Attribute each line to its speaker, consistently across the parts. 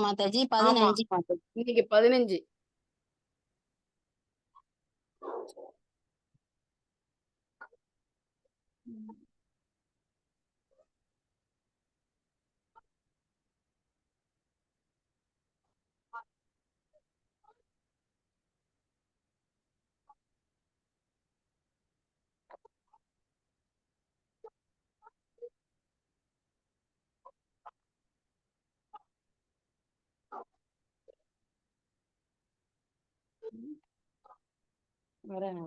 Speaker 1: மாதாஜி
Speaker 2: ஆமா
Speaker 1: 15 மாதாஜி.
Speaker 2: இன்னைக்கு 15. வரேன்.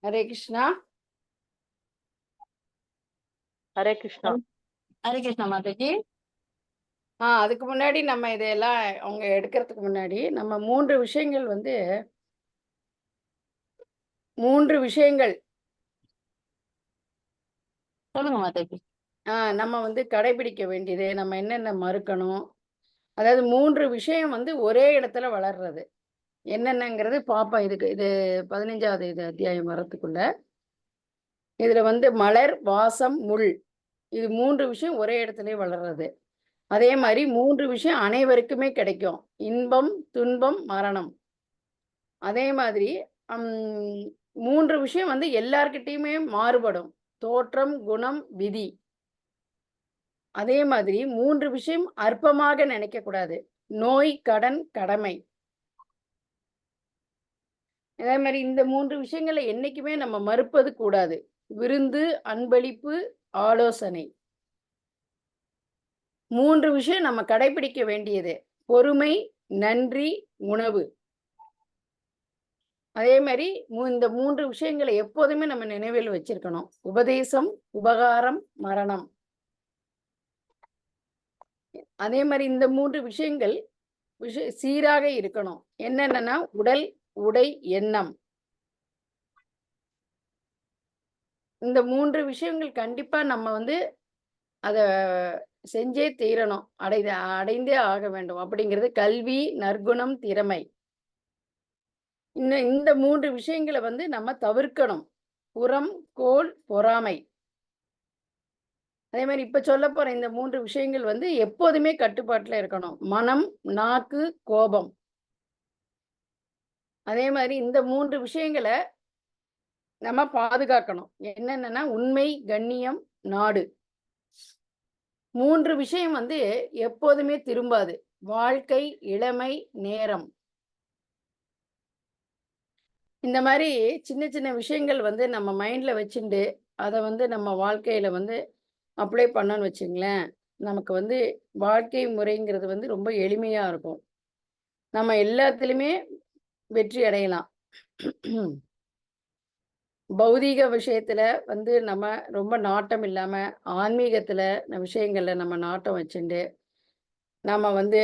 Speaker 2: ஹரே கிருஷ்ணா.
Speaker 3: ஹரே கிருஷ்ணா.
Speaker 1: ஹரே கிருஷ்ணா மாதாஜி.
Speaker 2: அதுக்கு முன்னாடி நம்ம இதெல்லாம் அவங்க எடுக்கிறதுக்கு முன்னாடி நம்ம 3 விஷயங்கள் வந்து 3 விஷயங்கள்
Speaker 1: சொல்லுங்க மாதாஜி.
Speaker 2: நம்ம வந்து கடைபிடிக்க வேண்டியது, நம்ம என்னென்ன மறுக்கணும். அதாவது 3 விஷயம் வந்து ஒரே இடத்துல வளர்றது. என்னென்னங்கிறது பார்ப்போம். இது 15வது அத்தியாயம் வரத்துக்குள்ள. இதுல வந்து மலர், வாசம், முள் இது 3 விஷயம் ஒரே இடத்துலயே வளர்றது. அதே மாதிரி 3 விஷயம் அனைவருக்குமே கிடைக்கும். இன்பம், துன்பம், மரணம். அதே மாதிரி 3 விஷயம் வந்து எல்லார்கிட்டயுமே மாறுபடும். தோற்றம், குணம், விதி. அதே மாதிரி 3 விஷயம் அற்பமாக நினைக்கக்கூடாது. நோய், கடன், கடமை. அதே மாதிரி இந்த 3 விஷயங்களை என்னைக்குமே நம்ம மறுப்பது கூடாது. விருந்து, அன்பளிப்பு, ஆலோசனை. 3 விஷயம் நம்ம கடைபிடிக்க வேண்டியது. பொறுமை, நன்றி, உணவு. அதே மாதிரி இந்த 3 விஷயங்களை எப்போதுமே நம்ம நினைவில் வச்சிருக்கணும். உபதேசம், உபகாரம், மரணம். அதே மாதிரி இந்த 3 விஷயங்கள் சீராக இருக்கணும். என்னென்னன்னா உடல், உடை, எண்ணம். இந்த 3 விஷயங்கள் கண்டிப்பா நம்ம வந்து அத செஞ்சே தீரணும். அடைந்தே ஆக வேண்டும். அப்படிங்கிறது கல்வி, நற்குணம், திறமை. இந்த 3 விஷயங்கள வந்து நம்ம தவிர்க்கணும். புறம், கோல், பொறாமை. அதே மாதிரி இப்ப சொல்லப்போற இந்த 3 விஷயங்கள் வந்து எப்போதுமே கட்டுப்பாட்டுல இருக்கணும். மனம், நாக்கு, கோபம். அதே மாதிரி இந்த 3 விஷயங்கள நம்ம பாதுகாக்கணும். என்னென்னன்னா உண்மை, கண்ணியம், நாடு. 3 விஷயம் வந்து எப்போதுமே திரும்பாது. வாழ்க்கை, இளமை, நேரம். இந்த மாதிரி சின்ன சின்ன விஷயங்கள் வந்து நம்ம மைண்ட்ல வச்சுண்டு அதை வந்து நம்ம வாழ்க்கையில வந்து அப்ளை பண்ணோன்னு வச்சுங்களேன், நமக்கு வந்து வாழ்க்கை முறைங்கிறது வந்து ரொம்ப எளிமையா இருக்கும். நம்ம எல்லாத்துலயுமே வெற்றி அடையலாம். பௌதீக விஷயத்துல வந்து நம்ம ரொம்ப நாட்டம் இல்லாம, ஆன்மீகத்துல விஷயங்கள்ல நம்ம நாட்டம் வச்சுண்டு, நம்ம வந்து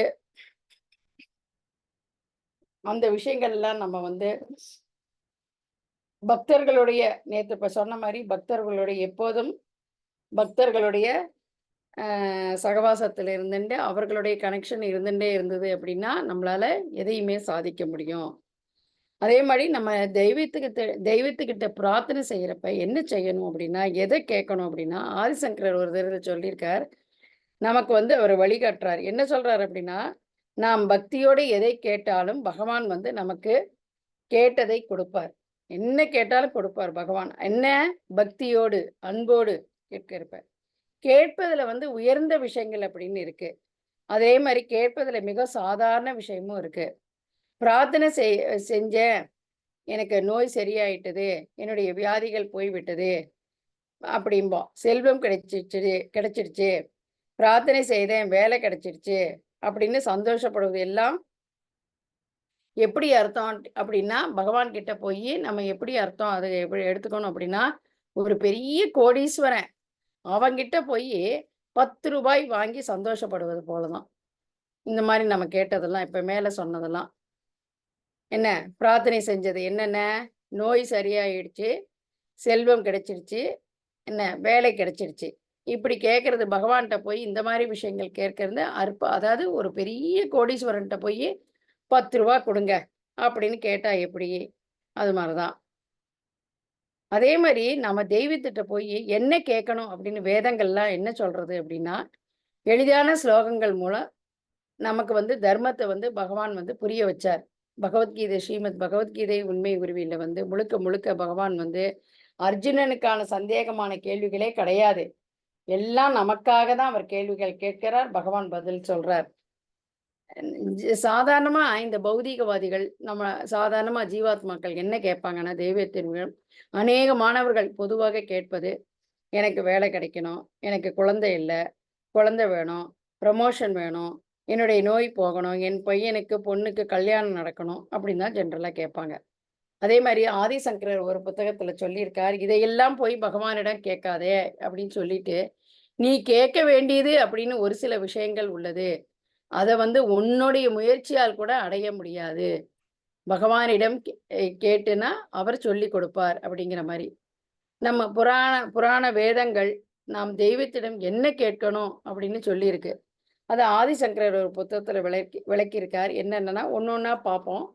Speaker 2: அந்த விஷயங்கள்லாம் நம்ம வந்து பக்தர்களுடைய நேத்து இப்ப சொன்ன மாரி பக்தர்களுடைய எப்போதும் பக்தர்களுடைய சகவாசத்துல இருந்துட்டு அவர்களுடைய கனெக்ஷன் இருந்துட்டே இருந்தது அப்படின்னா, நம்மளால எதையுமே சாதிக்க முடியும். அதே மாரி நம்ம தெய்வத்துக்கிட்ட பிரார்த்தனை செய்யறப்ப என்ன செய்யணும் அப்படின்னா, எதை கேட்கணும் அப்படின்னா, ஆதிசங்கரர் ஒரு தடவ சொல்லியிருக்கார். நமக்கு வந்து அவர் வழிகாட்டுறார். என்ன சொல்றார் அப்படின்னா, நாம் பக்தியோடு எதை கேட்டாலும் பகவான் வந்து நமக்கு கேட்டதை கொடுப்பார். என்ன கேட்டாலும் கொடுப்பார் பகவான். என்ன? பக்தியோடு, அன்போடு கேட்கிறப்ப. கேட்பதுல வந்து உயர்ந்த விஷயங்கள் அப்படின்னு இருக்கு. அதே மாரி கேட்பதுல மிக சாதாரண விஷயமும் இருக்கு. பிரார்த்தனை செஞ்சேன். எனக்கு நோய் சரியாயிட்டது. என்னுடைய வியாதிகள் போய்விட்டது. அப்படிம்போம். செல்வம் கிடைச்சிடுச்சு. பிரார்த்தனை செய்தேன். வேலை கிடைச்சிடுச்சு. அப்படின்னு சந்தோஷப்படுவது எல்லாம் எப்படி அர்த்தம் அப்படின்னா, பகவான் கிட்ட போயி நம்ம எப்படி அர்த்தம் அத எப்படி எடுத்துக்கணும் அப்படின்னா, ஒரு பெரிய கோடீஸ்வரன். அவன்கிட்ட போயி ரூ. 10 வாங்கி சந்தோஷப்படுவது போல தான். இந்த மாரி நம்ம கேட்டதெல்லாம், இப்ப மேல சொன்னதெல்லாம். என்ன? பிரார்த்தனை செஞ்சது என்னென்ன? நோய் சரியாயிடுச்சு, செல்வம் கிடைச்சிருச்சு, என்ன? வேலை கிடைச்சிருச்சு. இப்படி கேட்கறது பகவான்கிட்ட போய் இந்த மாதிரி விஷயங்கள் கேட்கறது அதாவது ஒரு பெரிய கோடீஸ்வரன்கிட்ட போய் 10 ரூபா கொடுங்க அப்படின்னு கேட்டா எப்படி? அது மாதிரிதான். அதே மாதிரி நம்ம தெய்வத்திட்ட போய் என்ன கேட்கணும் அப்படின்னு வேதங்கள்லாம் என்ன சொல்றது அப்படின்னா, எளிதான ஸ்லோகங்கள் மூலம் நமக்கு தர்மத்தை பகவான் புரிய வச்சார். பகவத்கீதை, ஸ்ரீமத் பகவத்கீதை உண்மை உருவில முழுக்க முழுக்க பகவான் அர்ஜுனனுக்கான சந்தேகமான கேள்விகளே கிடையாது. எல்லாம் நமக்காக தான் அவர் கேள்விகள் கேட்கிறார், பகவான் பதில் சொல்றார். சாதாரணமா இந்த பௌதீகவாதிகள், நம்ம சாதாரணமா ஜீவாத்மாக்கள் என்ன கேட்பாங்கன்னா, தெய்வத்தின் அநேக மாணவர்கள் பொதுவாக கேட்பது, எனக்கு வேலை கிடைக்கணும், எனக்கு குழந்தை இல்லை, குழந்தை வேணும், ப்ரமோஷன் வேணும், என்னுடைய நோய் போகணும், என் பையனுக்கு பொண்ணுக்கு கல்யாணம் நடக்கணும் அப்படின்னு தான் ஜென்ரலாக கேட்பாங்க. அதே மாதிரி ஆதிசங்கரர் ஒரு புத்தகத்துல சொல்லியிருக்கார், இதையெல்லாம் போய் பகவானிடம் கேட்காதே அப்படின்னு சொல்லிட்டு, நீ கேட்க வேண்டியது அப்படின்னு ஒரு சில விஷயங்கள் உள்ளது, அதை உன்னுடைய முயற்சியால் கூட அடைய முடியாது, பகவானிடம் கேட்டுனா அவர் சொல்லி கொடுப்பார் அப்படிங்கிற மாதிரி. நம்ம புராண வேதங்கள் நாம் தெய்வத்திடம் என்ன கேட்கணும் அப்படின்னு சொல்லியிருக்கு. அதை ஆதிசங்கரர் ஒரு புத்தகத்துல விளக்கியிருக்கார். என்னன்னா ஒன்னொன்னா பார்ப்போம்.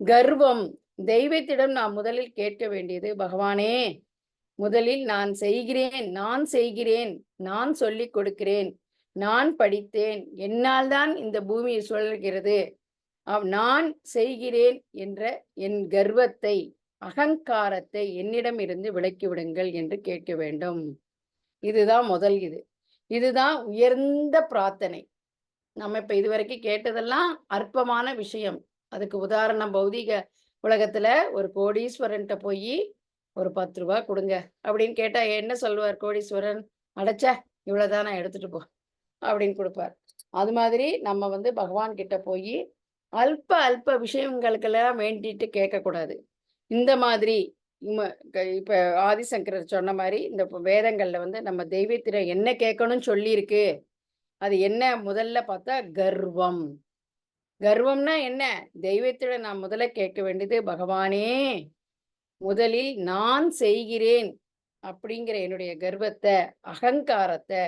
Speaker 2: கர்வம். தெய்வத்திடம் நாம் முதலில் கேட்க வேண்டியது, பகவானே, முதலில் நான் செய்கிறேன், நான் சொல்லிக் கொடுக்கிறேன், நான் படித்தேன், என்னால் தான் இந்த பூமி சுழல்கிறது, நான் செய்கிறேன் என்ற என் கர்வத்தை, அகங்காரத்தை என்னிடம் இருந்து விலக்கி விடுங்கள் என்று கேட்க வேண்டும். இதுதான் முதல். இதுதான் உயர்ந்த பிரார்த்தனை. நம்ம இப்ப இதுவரைக்கும் கேட்டதெல்லாம் அற்பமான விஷயம். அதுக்கு உதாரணம், பௌதீக உலகத்துல ஒரு கோடீஸ்வரன்ட்ட போய் ஒரு 10 ரூபா கொடுங்க அப்படின்னு கேட்டா என்ன சொல்லுவார் கோடீஸ்வரன்? அடைச்ச இவ்வளவுதான், நான் எடுத்துட்டு போ அப்படின்னு கொடுப்பார். அது மாதிரி நம்ம பகவான் கிட்ட போய் அல்ப விஷயங்களுக்கெல்லாம் வேண்டிட்டு கேட்கக்கூடாது. இந்த மாதிரி இப்ப ஆதிசங்கரர் சொன்ன மாதிரி இந்த வேதங்கள்ல நம்ம தெய்வத்திட என்ன கேட்கணும்னு சொல்லியிருக்கு. அது என்ன முதல்ல பார்த்தா கர்வம். கர்வம்னா என்ன? தெய்வத்திட நான் முதல்ல கேட்க வேண்டியது, பகவானே, முதலில் நான் செய்கிறேன் அப்படிங்கிற என்னுடைய கர்வத்தை, அகங்காரத்தை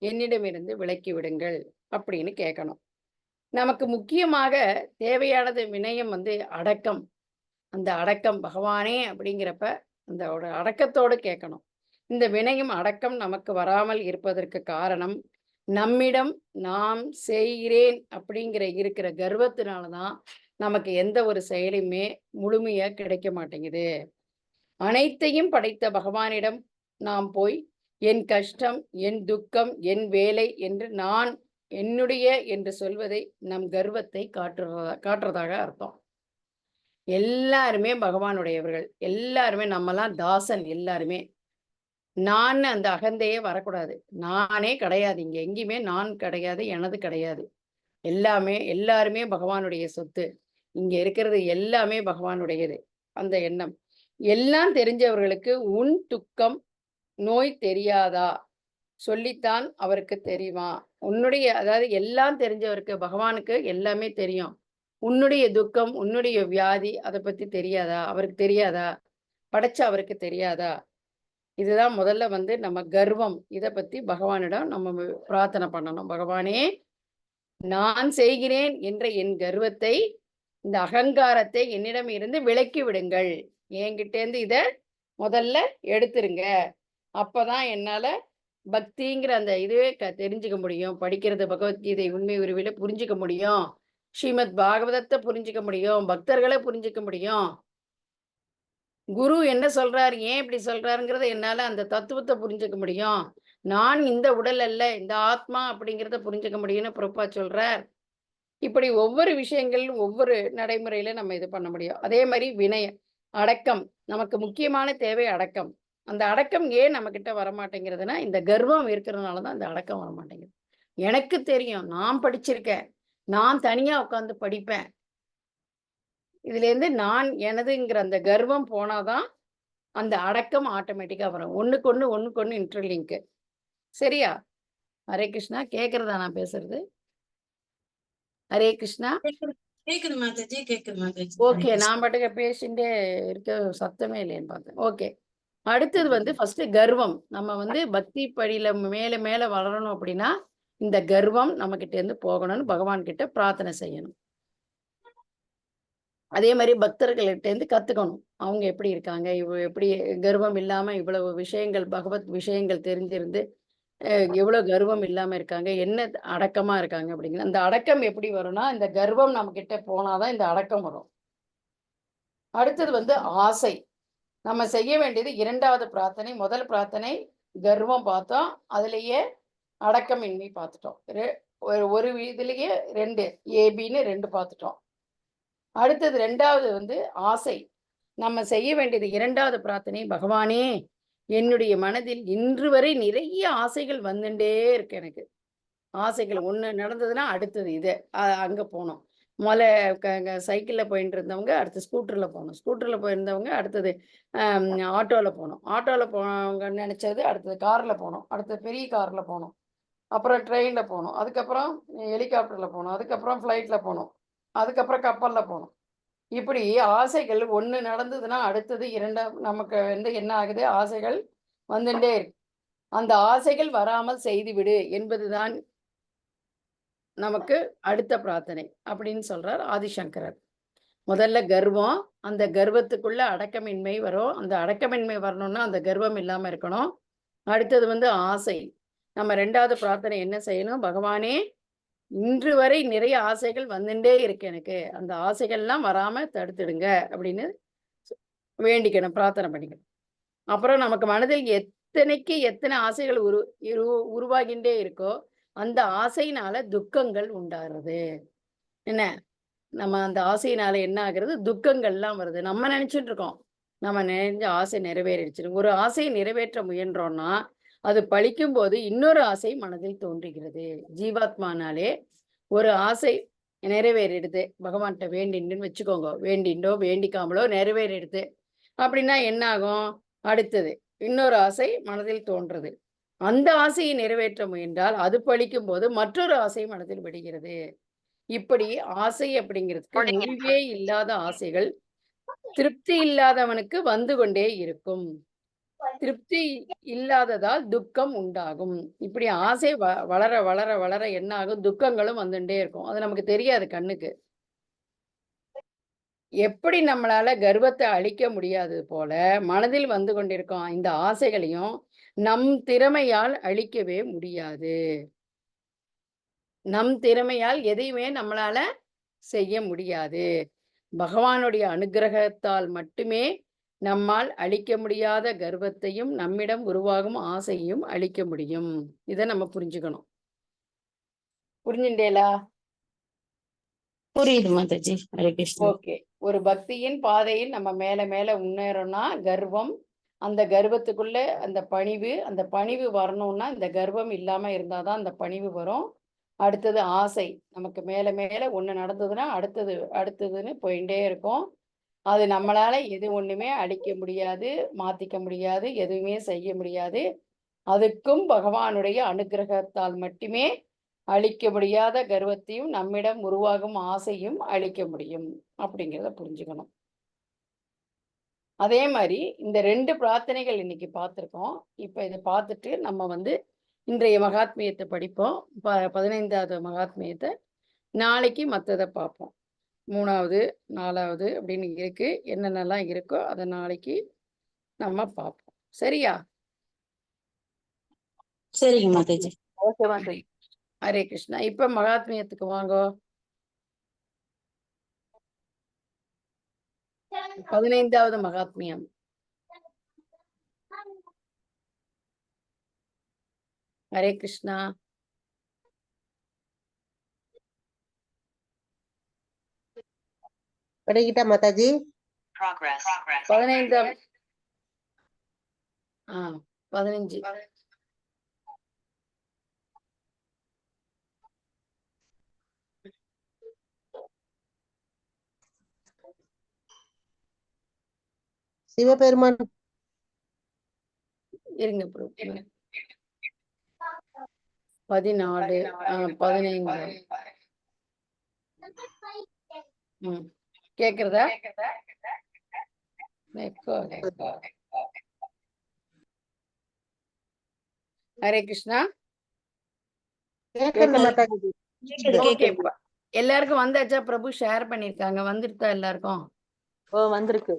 Speaker 2: என்னிடமிருந்து விலக்கி விடுங்கள் அப்படின்னு கேட்கணும். நமக்கு முக்கியமாக தேவையானது வினயம் அடக்கம். அந்த அடக்கம் பகவானே அப்படிங்கிறப்ப அந்த அடக்கத்தோடு கேட்கணும். இந்த வினயம் அடக்கம் நமக்கு வராமல் இருப்பதற்கு காரணம், நம்மிடம் நாம் செய்கிறேன் அப்படிங்கிற இருக்கிற கர்வத்தினாலதான் நமக்கு எந்த ஒரு செயலுமே முழுமையா கிடைக்க மாட்டேங்குது. அனைத்தையும் படைத்த பகவானிடம் நாம் போய் என் கஷ்டம், என் துக்கம், என் வேலை என்று நான் என்னுடைய என்று சொல்வதை நம் கர்வத்தை காட்டுறதாக அர்த்தம். எல்லாருமே பகவானுடையவர்கள், எல்லாருமே நம்மலாம் தாசன். எல்லாருமே நான் அந்த அகந்தையே வரக்கூடாது. நானே கிடையாது, இங்க எங்கேயுமே நான் கிடையாது, எனது கிடையாது. எல்லாருமே பகவானுடைய சொத்து. இங்க இருக்கிறது எல்லாமே பகவானுடையது. அந்த எண்ணம். எல்லாம் தெரிஞ்சவர்களுக்கு உன் துக்கம் நோய் தெரியாதா? சொல்லித்தான் அவருக்கு தெரியுமா? உன்னுடைய, அதாவது எல்லாம் தெரிஞ்சவருக்கு, பகவானுக்கு எல்லாமே தெரியும். உன்னுடைய துக்கம், உன்னுடைய வியாதி, அதை பத்தி தெரியாதா? அவருக்கு தெரியாதா? படைச்ச அவருக்கு தெரியாதா? இதுதான் முதல்ல நம்ம கர்வம். இதை பத்தி பகவானிடம் நம்ம பிரார்த்தனை பண்ணணும். பகவானே, நான் செய்கிறேன் என்ற என் கர்வத்தை, இந்த அகங்காரத்தை என்னிடம் இருந்து விலக்கி விடுங்கள். என்கிட்டேருந்து இதை முதல்ல எடுத்துருங்க. அப்பதான் என்னால பக்திங்கிற அந்த இதுவே தெரிஞ்சுக்க முடியும். படிக்கிறது பகவத்கீதை உண்மை உருவில புரிஞ்சுக்க முடியும். ஸ்ரீமத் பாகவதத்தை புரிஞ்சுக்க முடியும். பக்தர்களை புரிஞ்சுக்க முடியும். குரு என்ன சொல்றாரு, ஏன் இப்படி சொல்றாருங்கிறத என்னால அந்த தத்துவத்தை புரிஞ்சுக்க முடியும். நான் இந்த உடல் அல்ல, இந்த ஆத்மா அப்படிங்கிறத புரிஞ்சுக்க முடியும்னு பிரபா சொல்றார். இப்படி ஒவ்வொரு விஷயங்களும் ஒவ்வொரு நடைமுறையில நம்ம இது பண்ண முடியும். அதே மாதிரி வினயம், அடக்கம். நமக்கு முக்கியமான தேவை அடக்கம். அந்த அடக்கம் ஏன் நம்ம கிட்ட வரமாட்டேங்கிறதுனா, இந்த கர்வம் இருக்கிறதுனாலதான் அந்த அடக்கம் வரமாட்டேங்குது. எனக்கு தெரியும், நான் படிச்சிருக்கேன், நான் தனியா உட்காந்து படிப்பேன். இதுல இருந்து நான் எனதுங்கிற அந்த கர்வம் போனாதான் அந்த அடக்கம் ஆட்டோமேட்டிக்கா வரும். ஒண்ணுக்கு ஒண்ணு இன்டர்லிங்க். சரியா? ஹரே கிருஷ்ணா. கேக்குறதா நான் பேசுறது? ஹரே கிருஷ்ணா.
Speaker 1: கேக்குது மாதாஜி, கேக்குது மாதாஜி.
Speaker 2: ஓகே, நான் பாட்டுக்கு பேசிட்டே இருக்க, சத்தமே இல்லைன்னு பார்த்தேன். ஓகே, அடுத்தது வந்து ஃபர்ஸ்ட் கர்வம். நம்ம வந்து பக்தி படியில மேல மேல வளரணும் அப்படின்னா இந்த கர்வம் நம்ம கிட்ட இருந்து போகணும்னு பகவான் கிட்ட பிரார்த்தனை செய்யணும். அதே மாதிரி பக்தர்கள்கிட்ட இருந்து கத்துக்கணும். அவங்க எப்படி இருக்காங்க, எப்படி கர்வம் இல்லாம இவ்வளவு விஷயங்கள் பகவத் விஷயங்கள் தெரிஞ்சிருந்து எவ்வளவு கர்வம் இல்லாம இருக்காங்க, என்ன அடக்கமா இருக்காங்க அப்படிங்கிற அந்த அடக்கம் எப்படி வரும்னா இந்த கர்வம் நம்ம கிட்ட போனாதான் இந்த அடக்கம் வரும். அடுத்தது வந்து ஆசை. நம்ம செய்ய வேண்டியது இரண்டாவது பிரார்த்தனை. முதல் பிரார்த்தனை கர்வம் பார்த்தோம், அதுலயே அடக்கமின்மை பார்த்துட்டோம். ஒரு இதுலயே 2 ஏபின்னு 2 பார்த்துட்டோம். அடுத்தது 2வது வந்து ஆசை. நம்ம செய்ய வேண்டியது இரண்டாவது பிரார்த்தனை, பகவானே என்னுடைய மனதில் இன்று வரை நிறைய ஆசைகள் வந்துட்டே இருக்கு எனக்கு. ஆசைகள் ஒண்ணு நடந்ததுன்னா அடுத்தது இது அங்க போனோம். சைக்கிள்ல போயிட்டு இருந்தவங்க அடுத்து ஸ்கூட்டர்ல போனோம். ஸ்கூட்டர்ல போயிருந்தவங்க அடுத்தது ஆட்டோல போனோம். ஆட்டோல போனவங்க நினைச்சது அடுத்தது கார்ல போனோம். அடுத்தது பெரிய கார்ல போனோம். அப்புறம் ட்ரெயின்ல போனோம். அதுக்கப்புறம் ஹெலிகாப்டர்ல போனோம். அதுக்கப்புறம் ஃப்ளைட்ல போனோம். அதுக்கப்புறம் கப்பல்ல போனோம். இப்படி ஆசைகள் ஒண்ணு நடந்ததுன்னா அடுத்தது நமக்கு வந்து என்ன ஆகுது, ஆசைகள் வந்துட்டே இருக்கு. அந்த ஆசைகள் வராமல் செய்துவிடு என்பதுதான் நமக்கு அடுத்த பிரார்த்தனை அப்படின்னு சொல்றார் ஆதிசங்கரர். முதல்ல கர்வம், அந்த கர்வத்துக்குள்ள அடக்கமின்மை வரும். அந்த அடக்கமின்மை வரணும்னா அந்த கர்வம் இல்லாம இருக்கணும். அடுத்தது வந்து ஆசை. நம்ம 2வது பிரார்த்தனை என்ன செய்யணும், பகவானே இன்று வரை நிறைய ஆசைகள் வந்துட்டே இருக்கு எனக்கு, அந்த ஆசைகள்லாம் வராம தடுத்துடுங்க அப்படின்னு வேண்டிக்கணும், பிரார்த்தனை பண்ணிக்கணும். அப்புறம் நமக்கு மனதில் எத்தனை ஆசைகள் உருவாகின்றே இருக்கோ அந்த ஆசையினால துக்கங்கள் உண்டாகிறது. என்ன, நம்ம அந்த ஆசையினால என்ன ஆகுறது, துக்கங்கள்லாம் வருது. நம்ம நினைச்சிட்டு இருக்கோம் நம்ம நினைஞ்ச ஆசை நிறைவேறிடுச்சு. ஒரு ஆசையை நிறைவேற்ற முயன்றோம்னா அது பழிக்கும் போது இன்னொரு ஆசை மனதில் தோன்றுகிறது. ஜீவாத்மானாலே ஒரு ஆசை நிறைவேறிடுது, பகவான்கிட்ட வேண்டின்னு வச்சுக்கோங்க, வேண்டிண்டோ வேண்டிக்காமலோ நிறைவேறிடுது அப்படின்னா என்ன ஆகும், அடுத்தது இன்னொரு ஆசை மனதில் தோன்றுறது. அந்த ஆசையை நிறைவேற்ற முயன்றால் அது பழிக்கும் போது மற்றொரு ஆசை மனதில் விடுகிறது. இப்படி ஆசை அப்படிங்கிறதுக்கு முடிவே இல்லாத ஆசைகள் திருப்தி இல்லாதவனுக்கு வந்து கொண்டே இருக்கும். திருப்தி இல்லாததால் துக்கம் உண்டாகும். இப்படி ஆசை வளர வளர வளர என்ன ஆகும், துக்கங்களும் வந்துட்டே இருக்கும். அது நமக்கு தெரியாது கண்ணுக்கு. எப்படி நம்மளால கர்வத்தை அழிக்க முடியாது போல மனதில் வந்து கொண்டிருக்கும் இந்த ஆசைகளையும் நம் திறமையால் அழிக்கவே முடியாது. நம் திறமையால் எதையுமே நம்மளால செய்ய முடியாது. பகவானுடைய அனுக்கிரகத்தால் மட்டுமே நம்மால் அழிக்க முடியாத கர்வத்தையும் நம்மிடம் உருவாகும் ஆசையையும் அழிக்க முடியும். இதை நம்ம புரிஞ்சுக்கணும். புரிஞ்சுட்டேலா?
Speaker 1: புரியுது மாதாஜி. ஹரே கிருஷ்ணா.
Speaker 2: ஓகே. ஒரு பக்தியின் பாதையில் நம்ம மேல மேல முன்னேறோம்னா கர்வம், அந்த கர்வத்துக்குள்ள அந்த பணிவு வரணும்னா இந்த கர்வம் இல்லாம இருந்தாதான் அந்த பணிவு வரும். அடுத்தது ஆசை. நமக்கு மேல மேல ஒண்ணு நடந்ததுன்னா அடுத்ததுன்னு போயிட்டே இருக்கும். அது நம்மளால எது ஒண்ணுமே அழிக்க முடியாது, மாத்திக்க முடியாது, எதுவுமே செய்ய முடியாது. அதுக்கும் பகவானுடைய அனுக்கிரகத்தால் மட்டுமே அழிக்க முடியாத கர்வத்தையும் நம்மிடம் உருவாகும் ஆசையும் அழிக்க முடியும் அப்படிங்கிறத புரிஞ்சுக்கணும். அதே மாதிரி இந்த 2 பிரார்த்தனைகள் இன்னைக்கு பார்த்திருக்கோம். இப்ப இதை பார்த்துட்டு நம்ம வந்து இன்றைய மகாத்மியத்தை படிப்போம். 15வது மகாத்மியத்தை நாளைக்கு மற்றதை பார்ப்போம். 3வது 4வது அப்படின்னு இருக்கு. என்னென்னலாம் இருக்கோ அதை நாளைக்கு நம்ம பார்ப்போம். சரியா?
Speaker 1: சரிங்க மாதாஜி.
Speaker 3: ஓகே மாதாஜி.
Speaker 2: ஹரே கிருஷ்ணா. இப்ப மகாத்மியத்துக்கு வாங்கோ. 15வது மகாத்மியம். ஹரே கிருஷ்ணா.
Speaker 4: படிக்கிட்டா மாதாஜி?
Speaker 2: 15 15
Speaker 4: சிவபெருமான்
Speaker 2: இருங்க ப்ரோ. 14 15 கேக்குறதா? ஹரே கிருஷ்ணா.
Speaker 3: கேக்குது மாதாஜி.
Speaker 2: ஓகே, எல்லாருக்கும் வந்தாச்சா? பிரபு ஷேர் பண்ணிருக்காங்க, வந்துருக்கா எல்லாருக்கும்?
Speaker 3: ஓ வந்திருக்கு.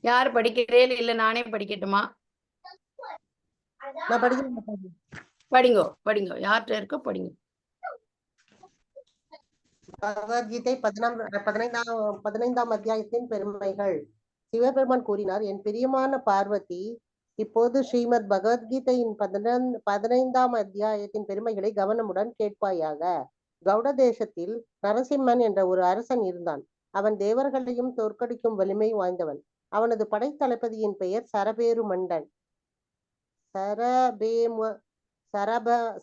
Speaker 2: யார் படிக்கிறேன்? இல்ல நானே படிக்கட்டுமா?
Speaker 3: நான் படிக்கிறேன் மாதாஜி.
Speaker 2: படிங்கோ படிங்கோ, யார்கிட்ட இருக்கோ படிங்க.
Speaker 3: பகவத்கீதை 15ஆம் அத்தியாயத்தின் பெருமைகள். சிவபெருமான் கூறினார், என் பிரியமான பார்வதி, இப்போது ஸ்ரீமத் பகவத்கீதையின் 15ஆம் அத்தியாயத்தின் பெருமைகளை கவனமுடன் கேட்பாயாக. கௌட தேசத்தில் நரசிம்மன் என்ற ஒரு அரசன் இருந்தான். அவன் தேவர்களையும் தோற்கடிக்கும் வலிமை வாய்ந்தவன். அவனது படைத்தளபதியின் பெயர் சரபேருமண்டன்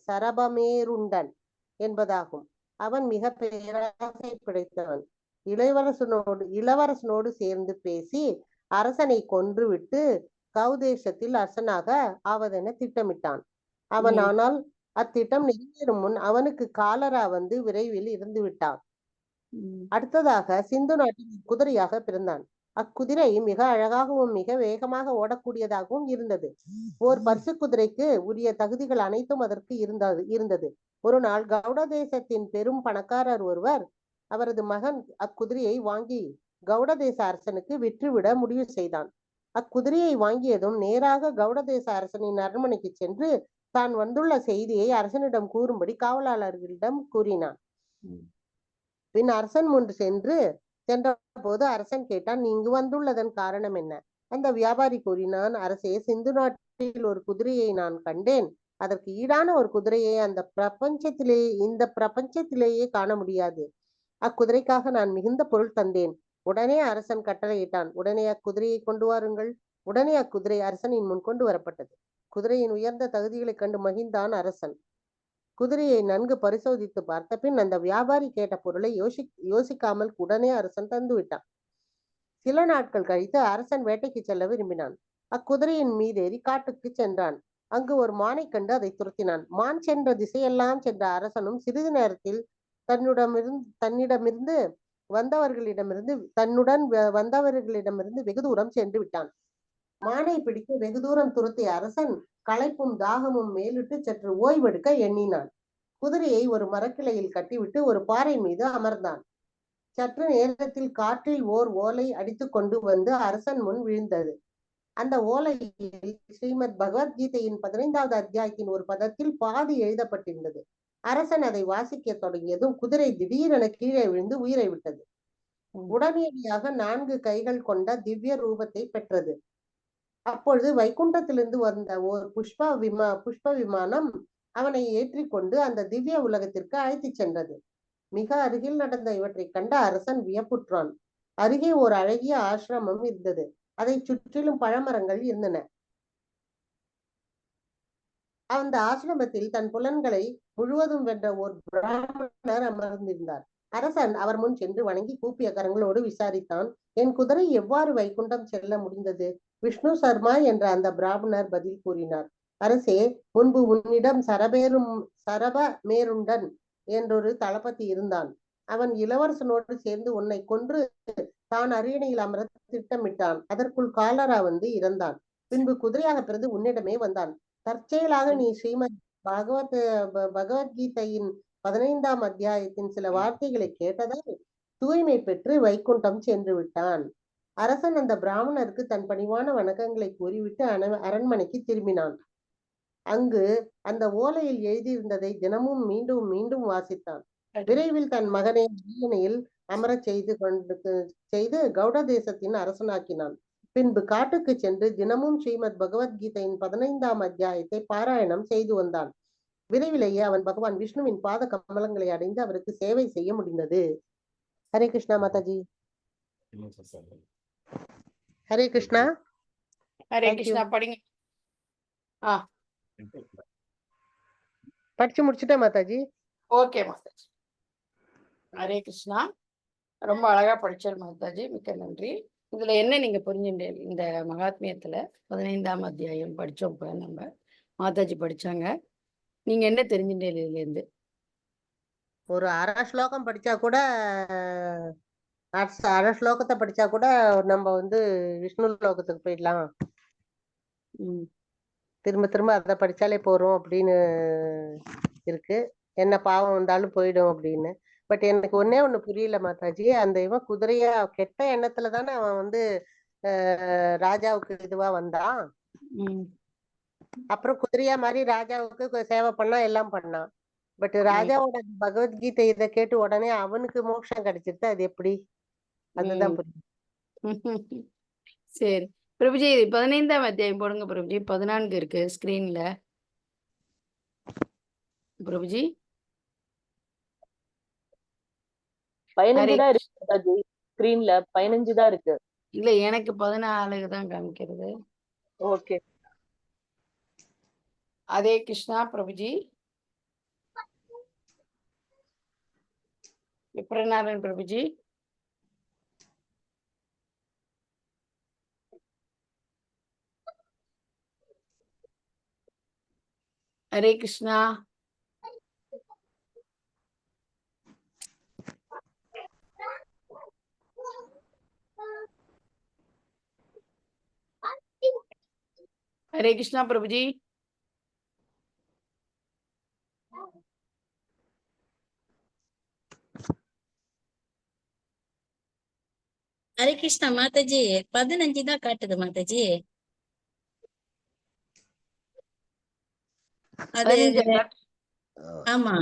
Speaker 3: சரபமேருண்டன் என்பதாகும். அவன் மிக பேராசை படைத்தவன். இளவரசனோடு சேர்ந்து பேசி அரசனை கொன்றுவிட்டு கௌதேசத்தில் அரசனாக ஆவதென திட்டமிட்டான். அவன் ஆனால் அத்திட்டம் நிறைவேறும் முன் அவனுக்கு காலரா வந்து விரைவில் இறந்து விட்டான். அடுத்ததாக சிந்து நாட்டில் குதிரையாக பிறந்தான். அக்குதிரை மிக அழகாகவும் மிக வேகமாக ஓடக்கூடியதாகவும் இருந்தது. ஓர் பரிசு குதிரைக்கு உரிய தகுதிகள் அனைத்தும் அதற்கு இருந்தது. ஒரு நாள் கௌட தேசத்தின் பெரும் பணக்காரர் ஒருவர் அவரது மகன் அக்குதிரையை வாங்கி கௌட தேச அரசனுக்கு விற்றுவிட முடிவு செய்தான். அக்குதிரையை வாங்கியதும் நேராக கௌட தேச அரசனின் அரண்மனைக்கு சென்று தான் வந்துள்ள செய்தியை அரசனிடம் கூறும்படி காவலாளர்களிடம் கூறினான். பின் அரசன் முன் சென்ற போது அரசன் கேட்டான், நீ இங்கு வந்துள்ளதன் காரணம் என்ன? அந்த வியாபாரி கூறினான், அரசே, சிந்து நாட்டில் ஒரு குதிரையை நான் கண்டேன். அதற்கு ஈடான ஒரு குதிரையை இந்த பிரபஞ்சத்திலேயே காண முடியாது. அக்குதிரைக்காக நான் மிகுந்த பொருள் தந்தேன். உடனே அரசன் கட்டளையிட்டான், உடனே அக்குதிரையை கொண்டு வாருங்கள். உடனே அக்குதிரை அரசனின் முன் கொண்டு வரப்பட்டது. குதிரையின் உயர்ந்த தகுதிகளை கண்டு மகிழ்ந்தான் அரசன். குதிரையை நன்கு பரிசோதித்து பார்த்த பின் அந்த வியாபாரி கேட்ட பொருளை யோசிக்காமல் உடனே அரசன் தந்து விட்டான். சில நாட்கள் கழித்து அரசன் வேட்டைக்கு செல்ல விரும்பினான். அக்குதிரையின் மீதேறி காட்டுக்கு சென்றான். அங்கு ஒரு மானை கண்டு அதை துரத்தினான். மான் சென்ற திசையெல்லாம் சென்ற அரசனும் சிறிது நேரத்தில் தன்னுடன் வந்தவர்களிடமிருந்து வெகு தூரம் சென்று விட்டான். மானை பிடித்து வெகு தூரம் துரத்திய அரசன் களைப்பும் தாகமும் மேலிட்டு சற்று ஓய்வெடுக்க எண்ணினான். குதிரையை ஒரு மரக்கிளையில் கட்டிவிட்டு ஒரு பாறை மீது அமர்ந்தான். சற்று நேரத்தில் காற்றில் ஓர் ஓலை அடித்து கொண்டு வந்து அரசன் முன் விழுந்தது. அந்த ஓலையில் ஸ்ரீமத் பகவத்கீதையின் 15வது அத்தியாயத்தின் ஒரு பதத்தில் பாதி எழுதப்பட்டிருந்தது. அரசன் அதை வாசிக்க தொடங்கியதும் குதிரை திடீரென கீழே விழுந்து உயிரை விட்டது. உடனடியாக 4 கைகள் கொண்ட திவ்ய ரூபத்தை பெற்றது. அப்பொழுது வைகுண்டத்திலிருந்து வந்த ஒரு புஷ்ப விமானம் அவனை ஏற்றிக்கொண்டு அந்த திவ்ய உலகத்திற்கு அழைத்து சென்றது. மிக அருகில் நடந்த இவற்றை கண்ட அரசன் வியப்புற்றான். அருகே ஒரு அழகிய ஆசிரமம் இருந்தது. அதை சுற்றிலும் பழமரங்கள் இருந்தன. அந்த ஆசிரமத்தில் தன் புலன்களை முழுவதும் வென்ற ஒரு பிராமணர் அமர்ந்திருந்தார். அரசன் அவர் முன் சென்று வணங்கி கூப்பிய கரங்களோடு விசாரித்தான், என் குதிரை எவ்வாறு வைகுண்டம் செல்ல முடிந்தது? விஷ்ணு சர்மா என்ற அந்த பிராமணர் பதில் கூறினார், அரசே, முன்பு உன்னிடம் சரபமேருண்டன் என்றொரு தளபதி இருந்தான். அவன் இளவரசனோடு சேர்ந்து உன்னை கொன்று தான் அரியணையில் அமர திட்டமிட்டான். அதற்குள் காலரா வந்து இறந்தான். பின்பு குதிரையாக பிறந்து உன்னிடமே வந்தான். தற்செயலாக நீ ஸ்ரீமத் பகவத்கீதையின் 15ஆம் அத்தியாயத்தின் சில வார்த்தைகளை கேட்டதால் தூய்மை பெற்று வைகுண்டம் சென்று விட்டான். அரசன் அந்த பிராமணருக்கு தன் பணிவான வணக்கங்களை கூறிவிட்டு அரண்மனைக்கு திரும்பினான். அங்கு அந்த ஓலையில் எழுதியிருந்ததை தினமும் மீண்டும் மீண்டும் வாசித்தான். விரைவில் தன் மகனை அரியணையில் அமரச் செய்து கௌட தேசத்தின் அரசனாக்கினான். பின்பு காட்டுக்கு சென்று தினமும் ஸ்ரீமத் பகவத்கீதையின் 15ஆம் அத்தியாயத்தை பாராயணம் செய்து வந்தான். விரைவிலேயே அவன் பகவான் விஷ்ணுவின் பாத கமலங்களை அடைந்து அவருக்கு சேவை செய்ய முடிந்தது. ஹரே கிருஷ்ணா மாதாஜி. ஹரே கிருஷ்ணா.
Speaker 2: ஹரே கிருஷ்ணா. படிங்க.
Speaker 3: படிச்சு முடிச்சுட்டேன் மாதாஜி.
Speaker 2: ஓகே மாதாஜி. ஹரே கிருஷ்ணா. ரொம்ப அழகா படிச்சார் மாதாஜி, மிக்க நன்றி. இதுல என்ன நீங்க புரிஞ்சுட்டீங்க? இந்த மகாத்மியத்துல 15ஆம் அத்தியாயம் படிச்சோம். இப்ப நம்ம மாதாஜி படிச்சாங்க. நீங்க என்ன தெரிஞ்சுட்டீங்க இதுல இருந்து?
Speaker 3: ஒரு அரை ஸ்லோகம் படிச்சா கூட, அரை ஸ்லோகத்தை படிச்சா கூட நம்ம விஷ்ணு லோகத்துக்கு போயிடலாம். திரும்ப திரும்ப அதை படிச்சாலே போறோம் அப்படின்னு இருக்கு. என்ன பாவம் வந்தாலும் போயிடும் அப்படின்னு. பட் எனக்கு ஒண்ணே ஒண்ணு புரியல மாதாஜி. அந்த இவன் குதிரையா கெட்ட எண்ணத்துல தானே அவன் வந்து ராஜாவுக்கு இதுவா வந்தான். அப்புறம் குதிரையா மாதிரி ராஜாவுக்கு சேவை பண்ணா எல்லாம் பண்ணான். பட் ராஜாவோட பகவத்கீதை இதை கேட்டு உடனே அவனுக்கு மோட்சம் கிடைச்சிருச்சு. அது எப்படி? அதுதான் புரியுது.
Speaker 2: சரி பிரபுஜி, 15ஆம் அத்தியாயம் போடுங்க பிரபுஜி. 14 இருக்கு ஸ்கிரீன்ல. பிரபுஜி
Speaker 4: 15 தான் இருக்கு ஸ்கிரீன்ல. 15 தான் இருக்கு.
Speaker 2: இல்ல, எனக்கு 14 தான் காமிக்கிறது.
Speaker 4: ஓகே.
Speaker 2: அதே கிருஷ்ணா பிரபுஜி. விப்ரநாராயண் பிரபுஜி. ஹரே கிருஷ்ணா. ஹரே கிருஷ்ணா பிரபுஜி.
Speaker 1: ஹரே கிருஷ்ணா மாதாஜி. 15 தான் காட்டுது மாதாஜி. அது ஆமா,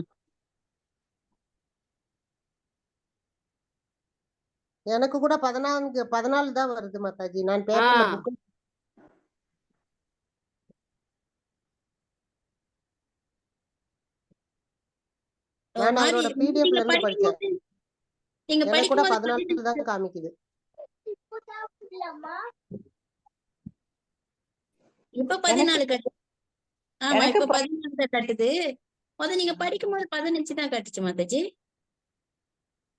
Speaker 3: எனக்கு கூட 14 தான் வருது மாதாஜி. நான் பேப்பர்ல புக் நான் அவரோட பிடிஎஃப்ல இருந்து படிச்சேன்.
Speaker 1: நீங்க
Speaker 3: எனக்கு கூட
Speaker 1: படிக்கும்போது
Speaker 3: 14 தான் காமிக்குது.
Speaker 1: இப்ப 14 காட்டுது. ஆமா, இப்ப 14 தான் காட்டுது. நீங்க படிக்கும்போது 15 தான் காட்டுச்சு மாதாஜி.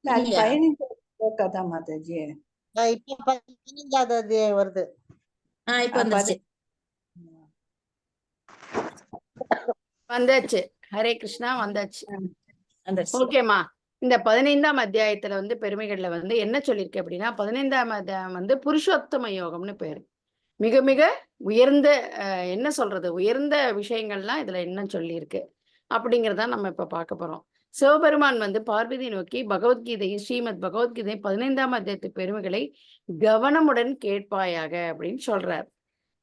Speaker 5: அது 15 தான் மாதாஜி.
Speaker 3: இப்ப 15வது அத்தியாயம் வருது.
Speaker 1: இப்ப வந்துருச்சு.
Speaker 2: வந்தாச்சு. ஹரே கிருஷ்ணா வந்தாச்சு. ஓகேம்மா. இந்த 15ஆம் அத்தியாயத்துல வந்து பெருமைகள்ல வந்து என்ன சொல்லியிருக்கு அப்படின்னா, 15ஆம் அத்தியாயம் வந்து புருஷோத்தம யோகம்னு பேரு. மிக மிக உயர்ந்த என்ன சொல்றது, உயர்ந்த விஷயங்கள்லாம் இதுல என்ன சொல்லியிருக்கு அப்படிங்கிறத நம்ம இப்ப பார்க்க போறோம். சிவபெருமான் வந்து பார்வதி நோக்கி பகவத்கீதை, ஸ்ரீமத் பகவத்கீதை 15ஆம் அத்தியாயத்து பெருமைகளை கவனமுடன் கேட்பாயாக அப்படின்னு சொல்றார்.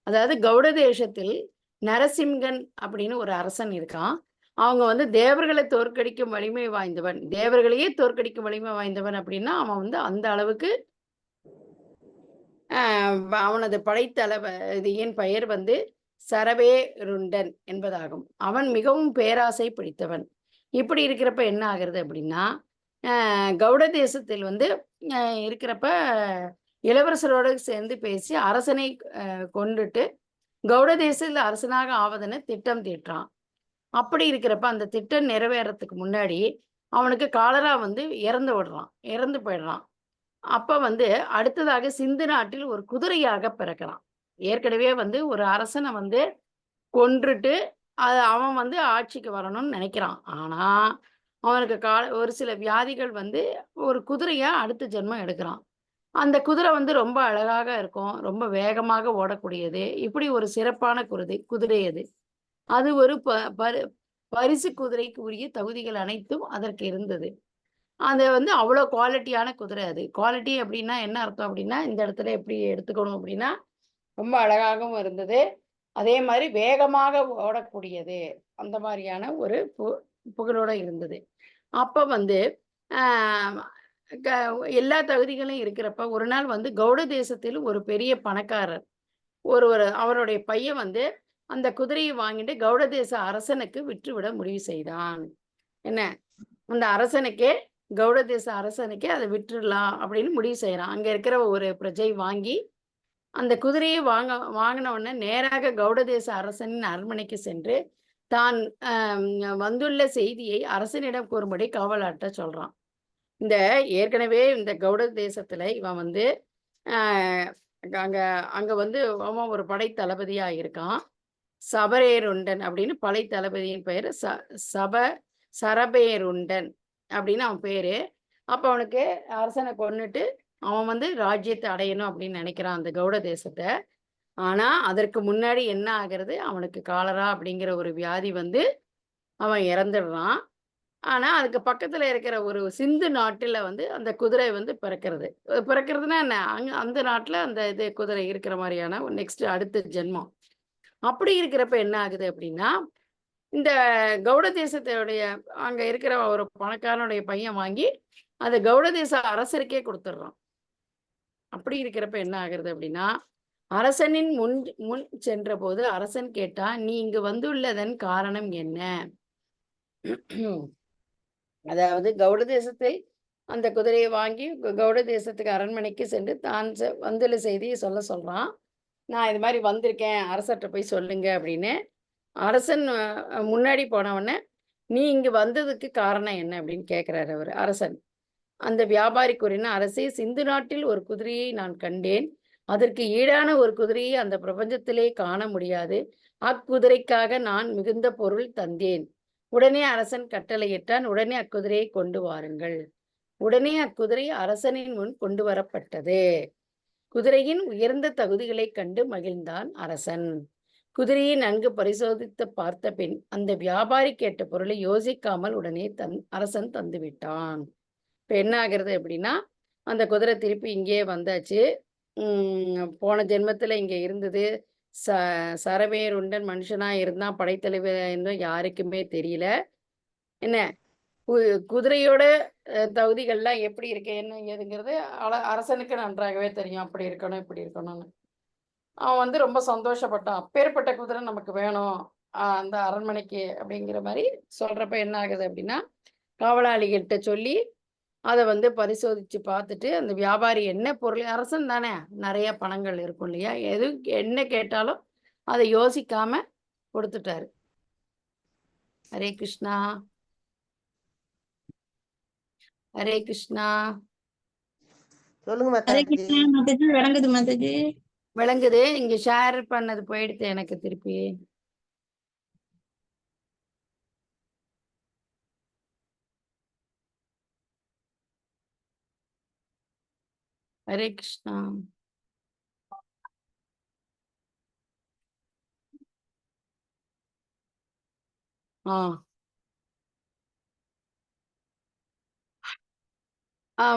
Speaker 2: அதாவது கௌட தேசத்தில் நரசிம்கன் அப்படின்னு ஒரு அரசன் இருக்கான். அவங்க வந்து தேவர்களை தோற்கடிக்கும் வலிமை வாய்ந்தவன், தேவர்களையே தோற்கடிக்கும் வலிமை வாய்ந்தவன் அப்படின்னா அவன் வந்து அந்த அளவுக்கு அவனது படைத்தளபதியின் பெயர் வந்து சரவேருண்டன் என்பதாகும். அவன் மிகவும் பேராசை பிடித்தவன். இப்படி இருக்கிறப்ப என்ன ஆகுறது அப்படின்னா, கௌட தேசத்தில் வந்து இருக்கிறப்ப இளவரசரோடு சேர்ந்து பேசி அரசனை கொண்டுட்டு கௌட தேசத்தில் அரசனாக ஆவதென திட்டம் தீட்டுறான். அப்படி இருக்கிறப்ப அந்த திட்டம் நிறைவேறத்துக்கு முன்னாடி அவனுக்கு காலரா வந்து இறந்து போயிடுறான். அப்ப வந்து அடுத்ததாக சிந்து நாட்டில் ஒரு குதிரையாக பிறக்கிறான். ஏற்கனவே வந்து ஒரு அரசனை வந்து கொன்றுட்டு அவன் வந்து ஆட்சிக்கு வரணும்னு நினைக்கிறான். ஆனா அவனுக்கு ஒரு சில வியாதிகள் வந்து ஒரு குதிரையா அடுத்த ஜென்மம் எடுக்கிறான். அந்த குதிரை வந்து ரொம்ப அழகாக இருக்கும், ரொம்ப வேகமாக ஓடக்கூடியது. இப்படி ஒரு சிறப்பான குதிரை அது. அது ஒரு பரிசு குதிரைக்கு உரிய தகுதிகள் அனைத்தும் அதற்கு இருந்தது. அது வந்து அவ்வளோ குவாலிட்டியான குதிரை. அது குவாலிட்டி அப்படின்னா என்ன அர்த்தம் அப்படின்னா, இந்த இடத்துல எப்படி எடுத்துக்கணும் அப்படின்னா, ரொம்ப அழகாகவும் இருந்தது, அதே மாதிரி வேகமாக ஓடக்கூடியது, அந்த மாதிரியான ஒரு புகழோட இருந்தது. அப்ப வந்து எல்லா தகுதிகளும் இருக்கிறப்ப ஒரு நாள் வந்து கௌட தேசத்தில் ஒரு பெரிய பணக்காரர் அவருடைய பையன் வந்து அந்த குதிரையை வாங்கிட்டு கௌட தேச அரசனுக்கு விற்றுவிட முடிவு செய்தான். என்ன, அந்த அரசனுக்கே கௌட தேச அரசனுக்கே அதை விட்டுடலாம் அப்படின்னு முடிவு செய்யறான். அங்க இருக்கிற ஒரு பிரஜை வாங்கி அந்த குதிரையை வாங்கின உடனே நேராக கௌட தேச அரசனின் அரண்மனைக்கு சென்று தான் வந்துள்ள செய்தியை அரசனிடம் கூறும்படி காவலாட்ட சொல்றான். இந்த ஏற்கனவே இந்த கௌட தேசத்துல இவன் வந்து அங்க வந்து அவன் ஒரு படை தளபதியா இருக்கான். சபரேருண்டன் அப்படின்னு படை தளபதியின் பெயர் சரபேருண்டன் அப்படின்னு அவன் பேரு. அப்ப அவனுக்கு அரசனை கொன்னுட்டு அவன் வந்து ராஜ்யத்தை அடையணும் அப்படின்னு நினைக்கிறான் அந்த கௌட தேசத்தை. ஆனா அதற்கு முன்னாடி என்ன ஆகிறது, அவனுக்கு காலரா அப்படிங்கிற ஒரு வியாதி வந்து அவன் இறந்துடுறான். ஆனா அதுக்கு பக்கத்துல இருக்கிற ஒரு சிந்து நாட்டுல வந்து அந்த குதிரை வந்து பிறக்கிறது. பிறக்கிறதுனா என்ன, அந்த நாட்டுல அந்த இது குதிரை இருக்கிற மாதிரியான நெக்ஸ்ட் அடுத்த ஜென்மம். அப்படி இருக்கிறப்ப என்ன ஆகுது அப்படின்னா, இந்த கவுட தேசத்துடைய அங்க இருக்கிற ஒரு பணக்காரனுடைய பையன் வாங்கி அதை கவுட தேச அரசருக்கே கொடுத்துடுறான். அப்படி இருக்கிறப்ப என்ன ஆகுறது அப்படின்னா, அரசனின் முன் முன் சென்ற போது அரசன் கேட்டா, நீ இங்கு வந்துள்ளதன் காரணம் என்ன? அதாவது கவுட தேசத்தை அந்த குதிரையை வாங்கி கவுட தேசத்துக்கு அரண்மனைக்கு சென்று தான் வந்துள்ள செய்தியை சொல்றான். நான் இது மாதிரி வந்திருக்கேன், அரசர்கிட்ட போய் சொல்லுங்க அப்படின்னு. அரசன் முன்னாடி போனவொடனே, நீ இங்கு வந்ததுக்கு காரணம் என்ன அப்படின்னு கேட்கிறாரு அவர் அரசன். அந்த வியாபாரி கூறின, அரசே, சிந்து நாட்டில் ஒரு குதிரையை நான் கண்டேன். அதற்கு ஈடான ஒரு குதிரையை அந்த பிரபஞ்சத்திலே காண முடியாது. அக்குதிரைக்காக நான் மிகுந்த பொருள் தந்தேன். உடனே அரசன் கட்டளையிட்டான். உடனே அக்குதிரையை கொண்டு வாருங்கள். உடனே அக்குதிரை அரசனின் முன் கொண்டு வரப்பட்டது. குதிரையின் உயர்ந்த தகுதிகளை கண்டு மகிழ்ந்தான் அரசன். குதிரையை நன்கு பரிசோதித்து பார்த்த பின் அந்த வியாபாரி கேட்ட பொருளை யோசிக்காமல் உடனே அரசன் தந்துவிட்டான். இப்ப என்ன ஆகிறது அப்படின்னா, அந்த குதிரை திருப்பி இங்கேயே வந்தாச்சு. போன ஜென்மத்துல இங்க இருந்தது. சரவேருண்டன் மனுஷனா இருந்தான், படைத்தலைவர் இருந்தும் யாருக்குமே தெரியல. என்ன குதிரையோட தகுதிகள்லாம் எப்படி இருக்கு என்ன ஏதுங்கிறது அரசனுக்கு நன்றாகவே தெரியும். அப்படி இருக்கணும் இப்படி இருக்கணும்னு அவன் வந்து ரொம்ப சந்தோஷப்பட்டான். அப்பேற்பட்ட குதிரை நமக்கு வேணும் அந்த அரண்மனைக்கு அப்படிங்கிற மாதிரி சொல்றப்ப என்ன ஆகுது அப்படின்னா, காவலாளிகிட்ட சொல்லி அதை வந்து பரிசோதிச்சு பார்த்துட்டு அந்த வியாபாரி என்ன பொருள், அரசன் தானே, நிறைய பணங்கள் இருக்கும் இல்லையா, எது என்ன கேட்டாலும் அதை யோசிக்காம கொடுத்துட்டாரு. ஹரே கிருஷ்ணா, ஹரே கிருஷ்ணா.
Speaker 3: சொல்லுங்க
Speaker 1: ஹரே
Speaker 3: மாதாஜி.
Speaker 1: கிருஷ்ணா மாதாஜி. விளங்குது மாதாஜி.
Speaker 2: விளங்குது. இங்க ஷேர் பண்ணது போயிடுது எனக்கு திருப்பி. ஹரே கிருஷ்ணா.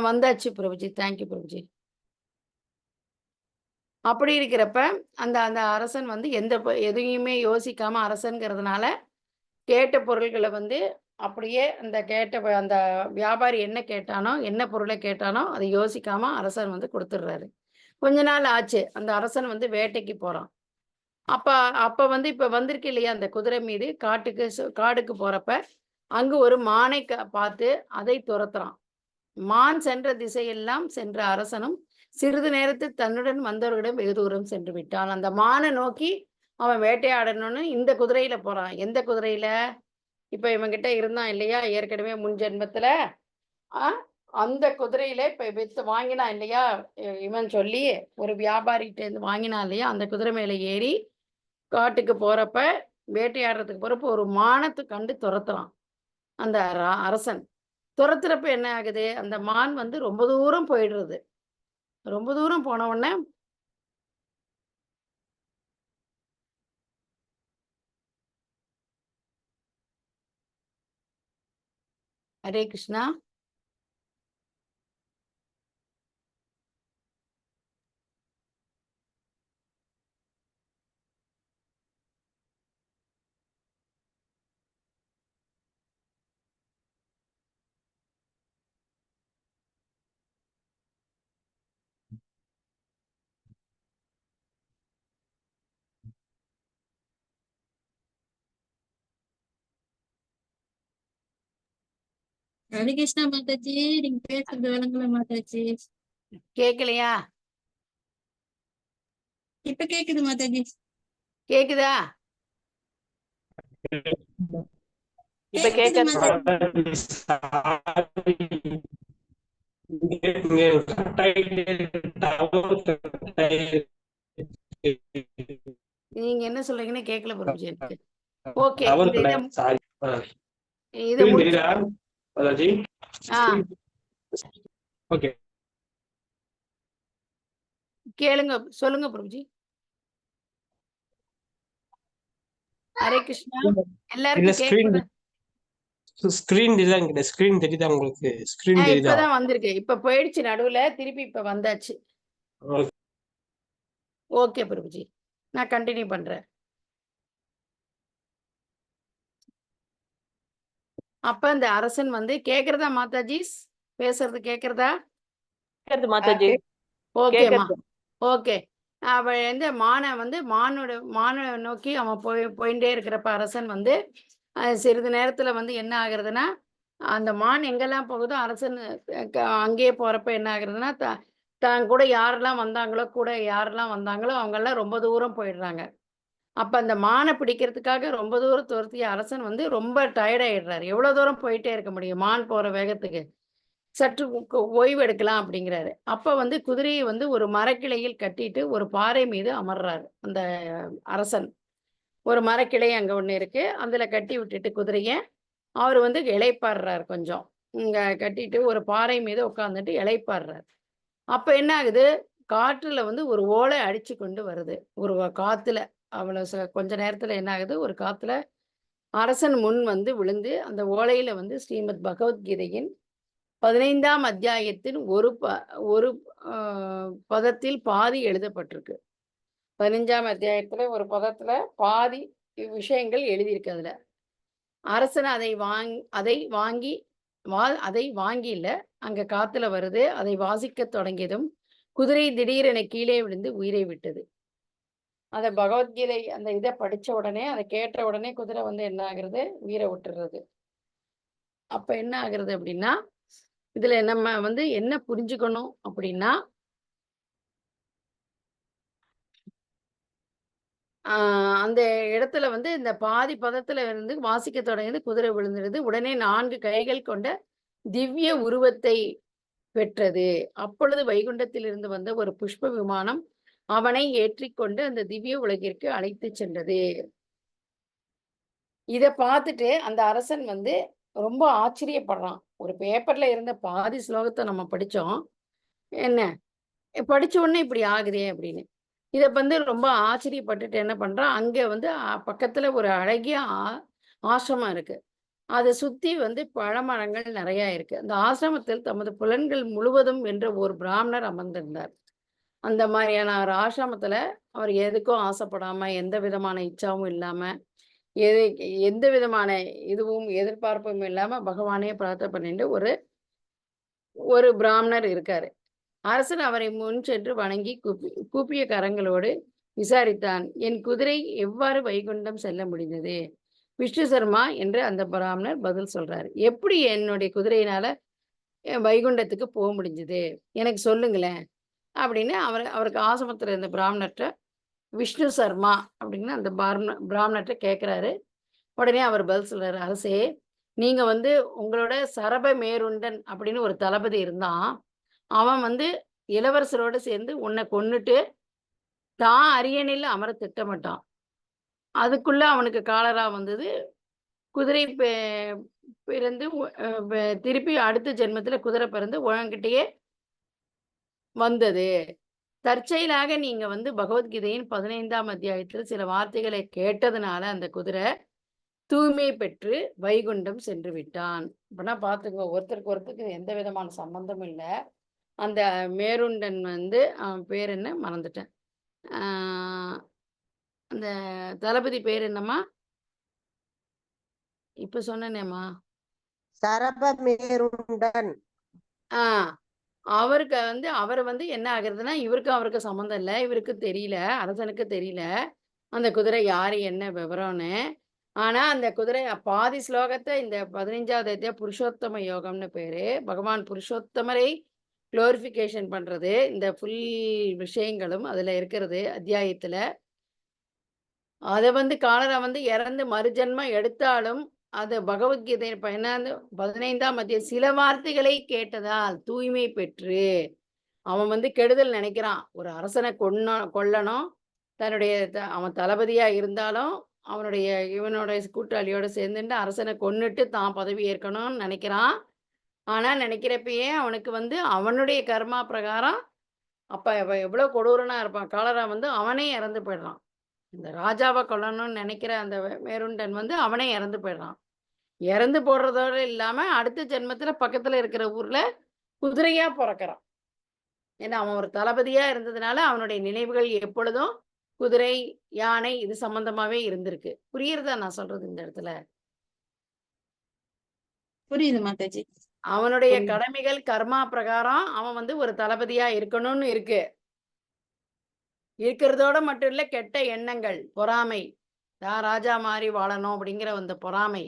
Speaker 2: வந்தாச்சு பிரபுஜி. தேங்க்யூ பிரபுஜி. அப்படி இருக்கிறப்ப அந்த அந்த அரசன் வந்து எதையுமே யோசிக்காம, அரசன்கிறதுனால கேட்ட பொருள்களை வந்து அப்படியே அந்த வியாபாரி என்ன கேட்டானோ, என்ன பொருளை கேட்டானோ அதை யோசிக்காம அரசன் வந்து கொடுத்துடுறாரு. கொஞ்ச நாள் ஆச்சு. அந்த அரசன் வந்து வேட்டைக்கு போறான். அப்ப வந்து இப்ப வந்திருக்கு இல்லையா அந்த குதிரை மீது, காடுக்கு போறப்ப அங்கு ஒரு மானை பார்த்து அதை துரத்துறான். மான் சென்ற திசையெல்லாம் சென்ற அரசனும் சிறிது நேரத்தில் தன்னுடன் வந்தவர்களிடம் வெகு தூரம் சென்று விட்டான். அந்த மானை நோக்கி அவன் வேட்டையாடணும்னு இந்த குதிரையில போறான். எந்த குதிரையில? இப்ப இவன்கிட்ட இருந்தான் இல்லையா ஏற்கனவே முன் ஜென்மத்துல, அந்த குதிரையில இப்ப வித்து வாங்கினான் இல்லையா, இவன் சொல்லி ஒரு வியாபாரிகிட்ட இருந்து வாங்கினான் இல்லையா, அந்த குதிரை மேல ஏறி காட்டுக்கு போறப்ப, வேட்டையாடுறதுக்கு போறப்ப ஒரு மானத்தை கண்டு துரத்துறான் அந்த அரசன். துரத்துறப்ப என்ன ஆகுது, அந்த மான் வந்து ரொம்ப தூரம் போயிடுறது. ரொம்ப தூரம் போன உடனே ஹரே கிருஷ்ணா.
Speaker 1: ஹரே கிருஷ்ணா மாதாஜி. நீங்க பேசுறது விளங்கல மாதாஜி.
Speaker 2: கேட்கலையா?
Speaker 1: இப்ப கேக்குது மாதாஜி.
Speaker 2: கேக்குதா?
Speaker 4: இப்ப
Speaker 1: கேக்குது
Speaker 4: கேட்க
Speaker 1: மாதாஜி.
Speaker 2: நீங்க என்ன சொல்றீங்கன்னு கேட்கல பிரபுஜி எனக்கு. ஓகே, இதை கேளுங்க, சொல்லுங்க பிரபுஜி. ஹரே கிருஷ்ணா.
Speaker 6: இல்ல
Speaker 2: எல்லாருக்கும்
Speaker 6: ஸ்கிரீன்
Speaker 2: கேக்குதா?
Speaker 6: ஸ்கிரீன் இதுதான் கிட்ட ஸ்கிரீன் தெரியுதா உங்களுக்கு? ஸ்கிரீன் தெரியுதா?
Speaker 2: இப்பதான் வந்திருக்கு. இப்ப போயிடுச்சு நடுவுல, திருப்பி இப்ப வந்தாச்சு. ஓகே பிரபுஜி, நான் கண்டினியூ பண்றேன். அப்ப இந்த அரசன் வந்து கேக்குறதா மாதாஜி? பேசுறது கேக்குறதா?
Speaker 4: கேக்குது மாதாஜி,
Speaker 2: ஓகேம்மா,
Speaker 4: கேக்குது.
Speaker 2: ஓகே. அவ வந்து மானை நோக்கி அவன் போயிட்டே இருக்கிறப்ப அரசன் வந்து சிறிது நேரத்துல வந்து என்ன ஆகுறதுன்னா, அந்த மான் எங்கெல்லாம் போகுதோ அரசன் அங்கேயே போறப்ப என்ன ஆகுறதுன்னா, தான் கூட யாரெல்லாம் வந்தாங்களோ அவங்கெல்லாம் ரொம்ப தூரம் போயிடுறாங்க. அப்ப அந்த மானை பிடிக்கிறதுக்காக ரொம்ப தூரம் துரத்திய அரசன் வந்து ரொம்ப டயர்ட் ஆயிடுறாரு. எவ்வளவு தூரம் போயிட்டே இருக்க முடியும் மான் போற வேகத்துக்கு? சற்று ஓய்வு எடுக்கலாம் அப்படிங்கிறாரு. அப்ப வந்து குதிரையை வந்து ஒரு மரக்கிளையில் கட்டிட்டு ஒரு பாறை மீது அமர்றாரு அந்த அரசன். ஒரு மரக்கிளை அங்க ஒண்ணு இருக்கு. அதுல கட்டி விட்டுட்டு குதிரைய அவர் வந்து இளைப்பாறுறாரு கொஞ்சம். இங்க கட்டிட்டு ஒரு பாறை மீது உட்கார்ந்துட்டு இளைப்பாறுறாரு. அப்ப என்ன ஆகுது? காற்றுல வந்து ஒரு ஓலை அடிச்சு கொண்டு வருது. ஒரு காத்துல அவ்வளவு கொஞ்ச நேரத்துல என்ன ஆகுது? ஒரு காத்துல அரசன் முன் வந்து விழுந்து அந்த ஓலையில வந்து ஸ்ரீமத் பகவத்கீதையின் 15ஆம் அத்தியாயத்தின் ஒரு பதத்தில் பாதி எழுதப்பட்டிருக்கு. 15ஆம் அத்தியாயத்துல ஒரு பதத்துல பாதி விஷயங்கள் எழுதியிருக்கு அதுல. அரசன் அதை வாங்கி இல்ல, அங்க காத்துல வருது. அதை வாசிக்கத் தொடங்கியதும் குதிரை திடீரென கீழே விழுந்து உயிரை விட்டது. அந்த பகவத்கீதை அந்த இதை படிச்ச உடனே, அதை கேட்ட உடனே குதிரை வந்து என்ன ஆகுறது? உயிரை விட்டுறது. அப்ப என்ன ஆகுறது அப்படின்னா, இதுல நம்ம வந்து என்ன புரிஞ்சுக்கணும் அப்படின்னா, அந்த இடத்துல வந்து இந்த பாதி பதத்துல இருந்து வாசிக்க தொடங்கியது, குதிரை விழுந்துடுது. உடனே 4 கைகள் கொண்ட திவ்ய உருவத்தை பெற்றது. அப்பொழுது வைகுண்டத்திலிருந்து வந்த ஒரு புஷ்ப விமானம் அவனை ஏற்றிக்கொண்டு அந்த திவ்ய உலகிற்கு அழைத்து சென்றது. இத பார்த்துட்டு அந்த அரசன் வந்து ரொம்ப ஆச்சரியப்படுறான். ஒரு பேப்பர்ல இருந்த பாதி ஸ்லோகத்தை நம்ம படிச்சோம். என்ன படிச்ச உடனே இப்படி ஆகுதே அப்படின்னு. இத வந்து ரொம்ப ஆச்சரியப்பட்டுட்டு என்ன பண்றான், அங்க வந்து பக்கத்துல ஒரு அழகிய ஆசிரமம் இருக்கு. அதை சுத்தி வந்து பழமரங்கள் நிறைய இருக்கு. அந்த ஆசிரமத்தில் தமது புலன்கள் முழுவதும் வென்ற ஒரு பிராமணர் அமர்ந்திருந்தார். அந்த மாதிரியான ஒரு ஆசிரமத்துல அவர் எதுக்கும் ஆசைப்படாம, எந்த விதமான இச்சாவும் இல்லாம, எது எந்த விதமான இதுவும் எதிர்பார்ப்பும் இல்லாம பகவானே பிரார்த்தனை பண்ணிட்டு ஒரு பிராமணர் இருக்காரு. அரசன் அவரை முன் சென்று வணங்கி கூப்பிய கரங்களோடு விசாரித்தான். என் குதிரை எவ்வாறு வைகுண்டம் செல்ல முடிந்தது? விஷ்ணு சர்மா என்று அந்த பிராமணர் பதில் சொல்றாரு. எப்படி என்னுடைய குதிரையினால வைகுண்டத்துக்கு போக முடிஞ்சது? எனக்கு சொல்லுங்களேன் அப்படின்னு அவருக்கு ஆசிரமத்துல இருந்த பிராமணர்கிட்ட விஷ்ணு சர்மா அப்படின்னு அந்த பிராமணர்கிட்ட கேட்கிறாரு. உடனே அவர் பதில் சொல்றாரு, அரசே, நீங்க வந்து உங்களோட சரப மேருண்டன் அப்படின்னு ஒரு தளபதி இருந்தான். அவன் வந்து இளவரசரோடு சேர்ந்து உன்னை கொன்னுட்டு தான் அரியணையில் அமர திட்டமிட்டான். அதுக்குள்ள அவனுக்கு காலரா வந்தது. குதிரை பிறந்து திருப்பி அடுத்த ஜென்மத்துல குதிரை பிறந்து உன்கிட்டயே வந்தது. தற்செயலாக நீங்க வந்து பகவத்கீதையின் 15ஆம் அத்தியாயத்தில் சில வார்த்தைகளை கேட்டதுனால அந்த குதிரை தூய்மை பெற்று வைகுண்டம் சென்று விட்டான். அப்படின்னா பாத்துக்கோ, ஒருத்தருக்கு எந்த விதமான சம்பந்தமும் இல்லை. அந்த மேருண்டன் வந்து அவன் பேர் என்ன மறந்துட்டேன். அந்த தளபதி பேர் என்னம்மா? இப்ப சொன்னேனேம்மா,
Speaker 3: சரப மேருண்டன்.
Speaker 2: அவருக்கு வந்து அவர் வந்து என்ன ஆகுறதுன்னா, அவருக்கு சம்மந்தம் இல்லை. இவருக்கு தெரியல, அரசனுக்கு தெரியல அந்த குதிரை யாரு என்ன விவரம்னு. ஆனா அந்த குதிரை பாதி ஸ்லோகத்தை இந்த 15ஆவது அத்தியாயம் புருஷோத்தம யோகம்னு பேரு. பகவான் புருஷோத்தமரை குளோரிஃபிகேஷன் பண்றது. இந்த ஃபுல் விஷயங்களும் அதுல இருக்கிறது அத்தியாயத்துல. அதை வந்து காலரா வந்து இறந்து மறுஜன்மம் எடுத்தாலும் அது பகவத்கீதை 15ஆம் அத்தியாயம் சில வார்த்தைகளை கேட்டதால் தூய்மை பெற்று அவன் வந்து கெடுதல் நினைக்கிறான். ஒரு அரசனை கொல்லணும், தன்னுடைய அவன் தளபதியா இருந்தாலும் அவனுடைய இவனோட கூட்டாளியோட சேர்ந்துட்டு அரசனை கொன்னுட்டு தான் பதவி ஏற்கணும்னு நினைக்கிறான். ஆனா நினைக்கிறப்பயே அவனுக்கு வந்து அவனுடைய கர்மா பிரகாரம் அப்ப எவ்வளவு கொடூரனா இருப்பான். காலரா வந்து அவனே இறந்து போயிடுறான். இந்த ராஜாவை கொல்லணும்னு நினைக்கிற அந்த மேருண்டன் வந்து அவனே இறந்து போயிடுறான். இறந்து போடுறதோட இல்லாம அடுத்த ஜென்மத்துல பக்கத்துல இருக்கிற ஊர்ல குதிரையா பிறக்கிறான். ஏன்னா அவன் ஒரு தளபதியா இருந்ததுனால அவனுடைய நினைவுகள் எப்பொழுதும் குதிரை, யானை இது சம்பந்தமாவே இருந்திருக்கு. புரியுறதா நான் சொல்றது இந்த இடத்துல?
Speaker 1: புரியுது மாதாஜி.
Speaker 2: அவனுடைய
Speaker 3: புரியுது.
Speaker 2: கடமைகள் கர்மா பிரகாரம் அவன் வந்து ஒரு தளபதியா இருக்கணும்னு இருக்கு. இருக்கிறதோட மட்டும் இல்ல, கெட்ட எண்ணங்கள், பொறாமை, நான் ராஜா மாதிரி வாழணும் அப்படிங்கிற அந்த பொறாமை,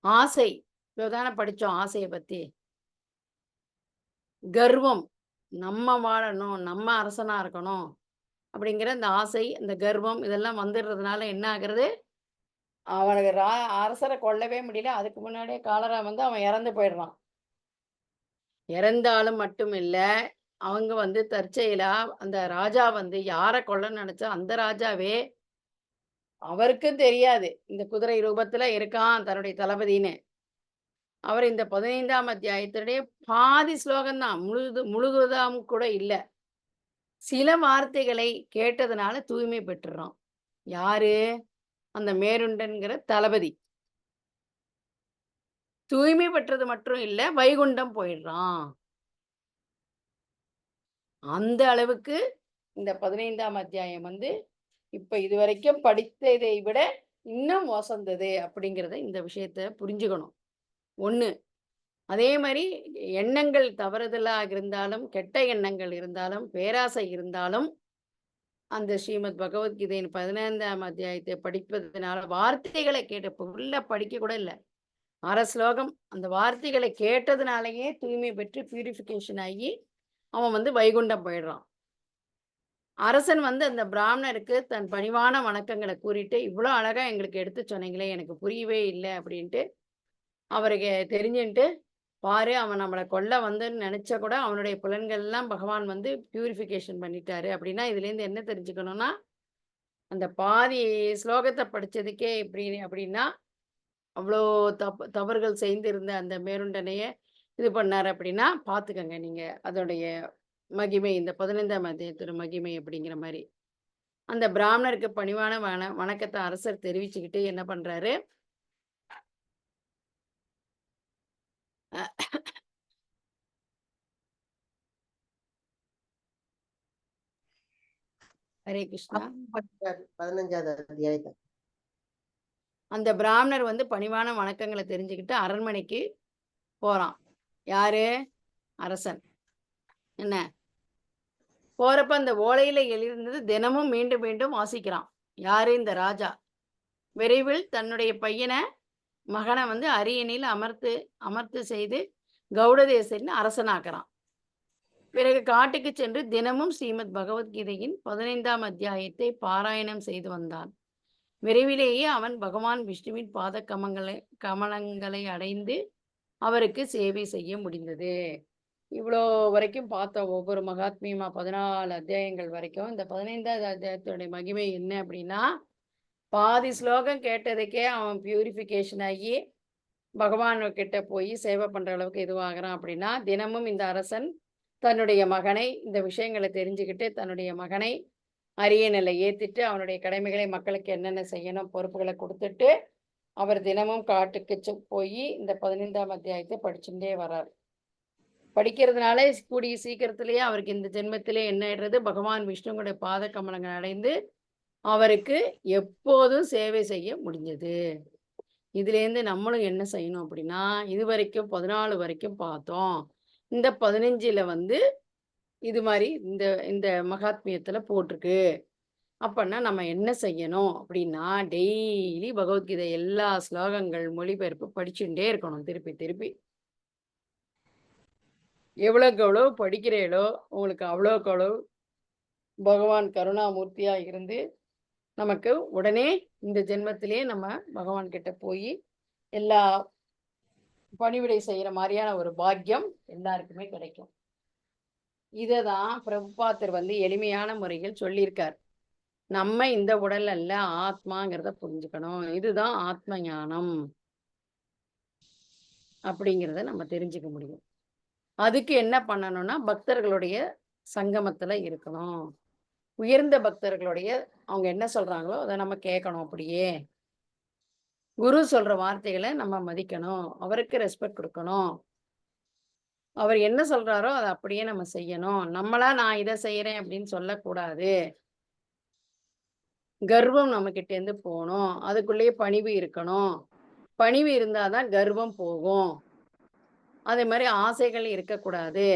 Speaker 2: ஆசை, இப்பதானே படிச்சோம் ஆசையை பத்தி. கர்வம், நம்ம வாழணும், நம்ம அரசனா இருக்கணும் அப்படிங்கிற அந்த ஆசை, அந்த கர்வம் இதெல்லாம் வந்துடுறதுனால என்ன ஆகுறது, அவனுக்கு அரசரை கொல்லவே முடியல. அதுக்கு முன்னாடியே காலரா வந்து அவன் இறந்து போயிடுறான். இறந்தாலும் மட்டும் இல்ல, அவங்க வந்து தற்செயலா அந்த ராஜா வந்து யாரை கொல்லணும்னு நினைச்சா அந்த ராஜாவே அவருக்கும் தெரியாது இந்த குதிரை ரூபத்துல இருக்கான் தன்னுடைய தளபதின்னு. அவர் இந்த 15ஆம் அத்தியாயத்தினுடைய பாதி ஸ்லோகம் தான், முழுவதும் கூட இல்ல. சில வார்த்தைகளை கேட்டதுனால தூய்மை பெற்றுறான். யாரு? அந்த மேருண்டன்கிற தளபதி. தூய்மை பெற்றது மட்டும் இல்ல, வைகுண்டம் போயிடுறான். அந்த அளவுக்கு இந்த 15ஆம் அத்தியாயம் வந்து இப்ப இதுவரைக்கும் படித்ததை விட இன்னும் மோசந்தது அப்படிங்கிறத இந்த விஷயத்த புரிஞ்சுக்கணும். ஒண்ணு. அதே மாதிரி எண்ணங்கள் தவறுதலாக இருந்தாலும், கெட்ட எண்ணங்கள் இருந்தாலும், பேராசை இருந்தாலும், அந்த ஸ்ரீமத் பகவத்கீதையின் 15ஆம் அத்தியாயத்தை படிப்பதனால வார்த்தைகளை கேட்ட உள்ள படிக்க கூட இல்லை. அரை ஸ்லோகம் அந்த வார்த்தைகளை கேட்டதுனாலேயே தூய்மை பெற்று பியூரிஃபிகேஷன் ஆகி அவன் வந்து வைகுண்டம் போயிடுறான். அரசன் வந்து அந்த பிராமணருக்கு தன் பணிவான வணக்கங்களை கூறிட்டு, இவ்வளோ அழகா எங்களுக்கு எடுத்து சொன்னீங்களே, எனக்கு புரியவே இல்லை அப்படின்ட்டு அவருக்கு தெரிஞ்சுன்ட்டு, பாரு அவன் நம்மளை கொல்ல வந்துன்னு நினைச்சா கூட அவனுடைய புலன்கள் எல்லாம் பகவான் வந்து பியூரிஃபிகேஷன் பண்ணிட்டாரு அப்படின்னா இதுலேருந்து என்ன தெரிஞ்சுக்கணும்னா, அந்த பாதி ஸ்லோகத்தை படிச்சதுக்கே இப்படி அப்படின்னா அவ்வளோ தவறுகள் செய்திருந்த அந்த மேருண்டனைய இது பண்ணார் அப்படின்னா பார்த்துக்கங்க நீங்க அதோடைய மகிமை, இந்த 15ஆம் அத்தியாயத்தோட மகிமை அப்படிங்கிற மாதிரி. அந்த பிராமணருக்கு பணிவான வணக்கத்தை அரசர் தெரிவிச்சுக்கிட்டு என்ன பண்றாரு, ஹரே கிருஷ்ணா.
Speaker 3: 15வது அத்தியாயத்தை
Speaker 2: அந்த பிராமணர் வந்து பணிவான வணக்கங்களை தெரிஞ்சுக்கிட்டு அரண்மனைக்கு போறான். யாரு? அரசன். என்ன போறப்ப அந்த ஓலையில எழுந்தது தினமும் மீண்டும் மீண்டும் வாசிக்கிறான். யாரு? இந்த ராஜா. விரைவில் தன்னுடைய பையனை மகனை வந்து அரியணையில் அமர்த்து செய்து கௌடதேசன் அரசனாக்குறான். பிறகு காட்டுக்கு சென்று தினமும் ஸ்ரீமத் பகவத்கீதையின் 15ஆம் அத்தியாயத்தை பாராயணம் செய்து வந்தான். விரைவிலேயே அவன் பகவான் விஷ்ணுவின் பாத கமலங்களை அடைந்து அவருக்கு சேவை செய்ய முடிந்தது. இவ்வளோ வரைக்கும் பார்த்தோம். ஒவ்வொரு மகாத்மியமா 14 அத்தியாயங்கள் வரைக்கும். இந்த 15ஆவது அத்தியாயத்துடைய மகிமை என்ன அப்படின்னா, பாதி ஸ்லோகம் கேட்டதுக்கே அவன் பியூரிஃபிகேஷன் ஆகி பகவான் கிட்ட போய் சேவை பண்ற அளவுக்கு இதுவாகிறான் அப்படின்னா, தினமும் இந்த அரசன் தன்னுடைய மகனை இந்த விஷயங்களை தெரிஞ்சுக்கிட்டு தன்னுடைய மகனை அரியணையில ஏத்திட்டு அவனுடைய கடமைகளை மக்களுக்கு என்னென்ன செய்யணும் பொறுப்புகளை கொடுத்துட்டு அவர் தினமும் காட்டுக்கு போய் இந்த 15ஆம் அத்தியாயத்தை படிச்சுட்டே வர்றார். படிக்கிறதுனால கூடிய சீக்கிரத்திலேயே அவருக்கு இந்த ஜென்மத்திலே என்ன ஆயிடுறது, பகவான் விஷ்ணுவோட பாத கமலங்கள் அடைந்து அவருக்கு எப்போதும் சேவை செய்ய முடிஞ்சது. இதுலேருந்து நம்மளும் என்ன செய்யணும் அப்படின்னா, இது வரைக்கும் 14 வரைக்கும் பார்த்தோம். இந்த 15ல வந்து இது மாதிரி இந்த இந்த மகாத்மியத்துல போட்டிருக்கு. அப்படின்னா நம்ம என்ன செய்யணும் அப்படின்னா, டெய்லி பகவத்கீதை எல்லா ஸ்லோகங்கள் மொழிபெயர்ப்பு படிச்சுட்டே இருக்கணும் திருப்பி திருப்பி. எவ்வளோக்கு எவ்வளோ படிக்கிறீங்களோ உங்களுக்கு அவ்வளோக்கு அவ்வளோ பகவான் கருணாமூர்த்தியா இருந்து நமக்கு உடனே இந்த ஜென்மத்திலே நம்ம பகவான் கிட்ட போய் எல்லா பணிவிடை செய்யற மாதிரியான ஒரு பாக்கியம் எல்லாருக்குமே கிடைக்கும். இததான் பிரபுபாதர் வந்து எளிமையான முறையில் சொல்லியிருக்கார். நம்ம இந்த உடல் அல்ல, ஆத்மாங்கிறத புரிஞ்சுக்கணும். இதுதான் ஆத்ம ஞானம் அப்படிங்கிறத நம்ம தெரிஞ்சுக்க முடியும். அதுக்கு என்ன பண்ணணும்னா பக்தர்களுடைய சங்கமத்துல இருக்கணும். உயர்ந்த பக்தர்களுடைய அவங்க என்ன சொல்றாங்களோ அதை நம்ம கேட்கணும். அப்படியே குரு சொல்ற வார்த்தைகளை நம்ம மதிக்கணும், அவருக்கு ரெஸ்பெக்ட் கொடுக்கணும். அவர் என்ன சொல்றாரோ அதை அப்படியே நம்ம செய்யணும். நம்மளா நான் இதை செய்யறேன் அப்படின்னு சொல்லக்கூடாது. கர்வம் நம்ம கிட்ட இருந்து போகணும். அதுக்குள்ளேயே பணிவு இருக்கணும். பணிவு இருந்தாதான் கர்வம் போகும். அதே மாதிரி ஆசைகள் இருக்கக்கூடாது.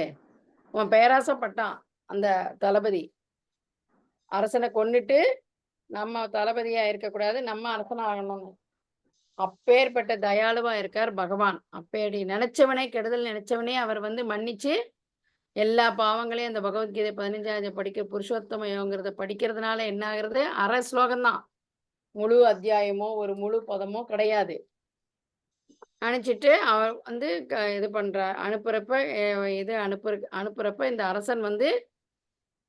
Speaker 2: அவன் பேராசைப்பட்டான் அந்த தளபதி. அரசனை கொன்னுட்டு நம்ம தளபதியா இருக்கக்கூடாது, நம்ம அரசனா ஆகணும்னு. அப்பேற்பட்ட தயாளுவா இருக்கார் பகவான். அப்படி நினைச்சவனே, கெடுதல் நினைச்சவனே அவர் வந்து மன்னிச்சு எல்லா பாவங்களையும் அந்த பகவத்கீதை 15 படிக்க புருஷோத்தம யோகங்கிறத படிக்கிறதுனால என்ன ஆகுறது? அரை ஸ்லோகம்தான், முழு அத்தியாயமோ ஒரு முழு பதமோ கிடையாது. அனுப்பிச்சிட்டு அவர் வந்து இது பண்றார். அனுப்புறப்ப இந்த அரசன் வந்து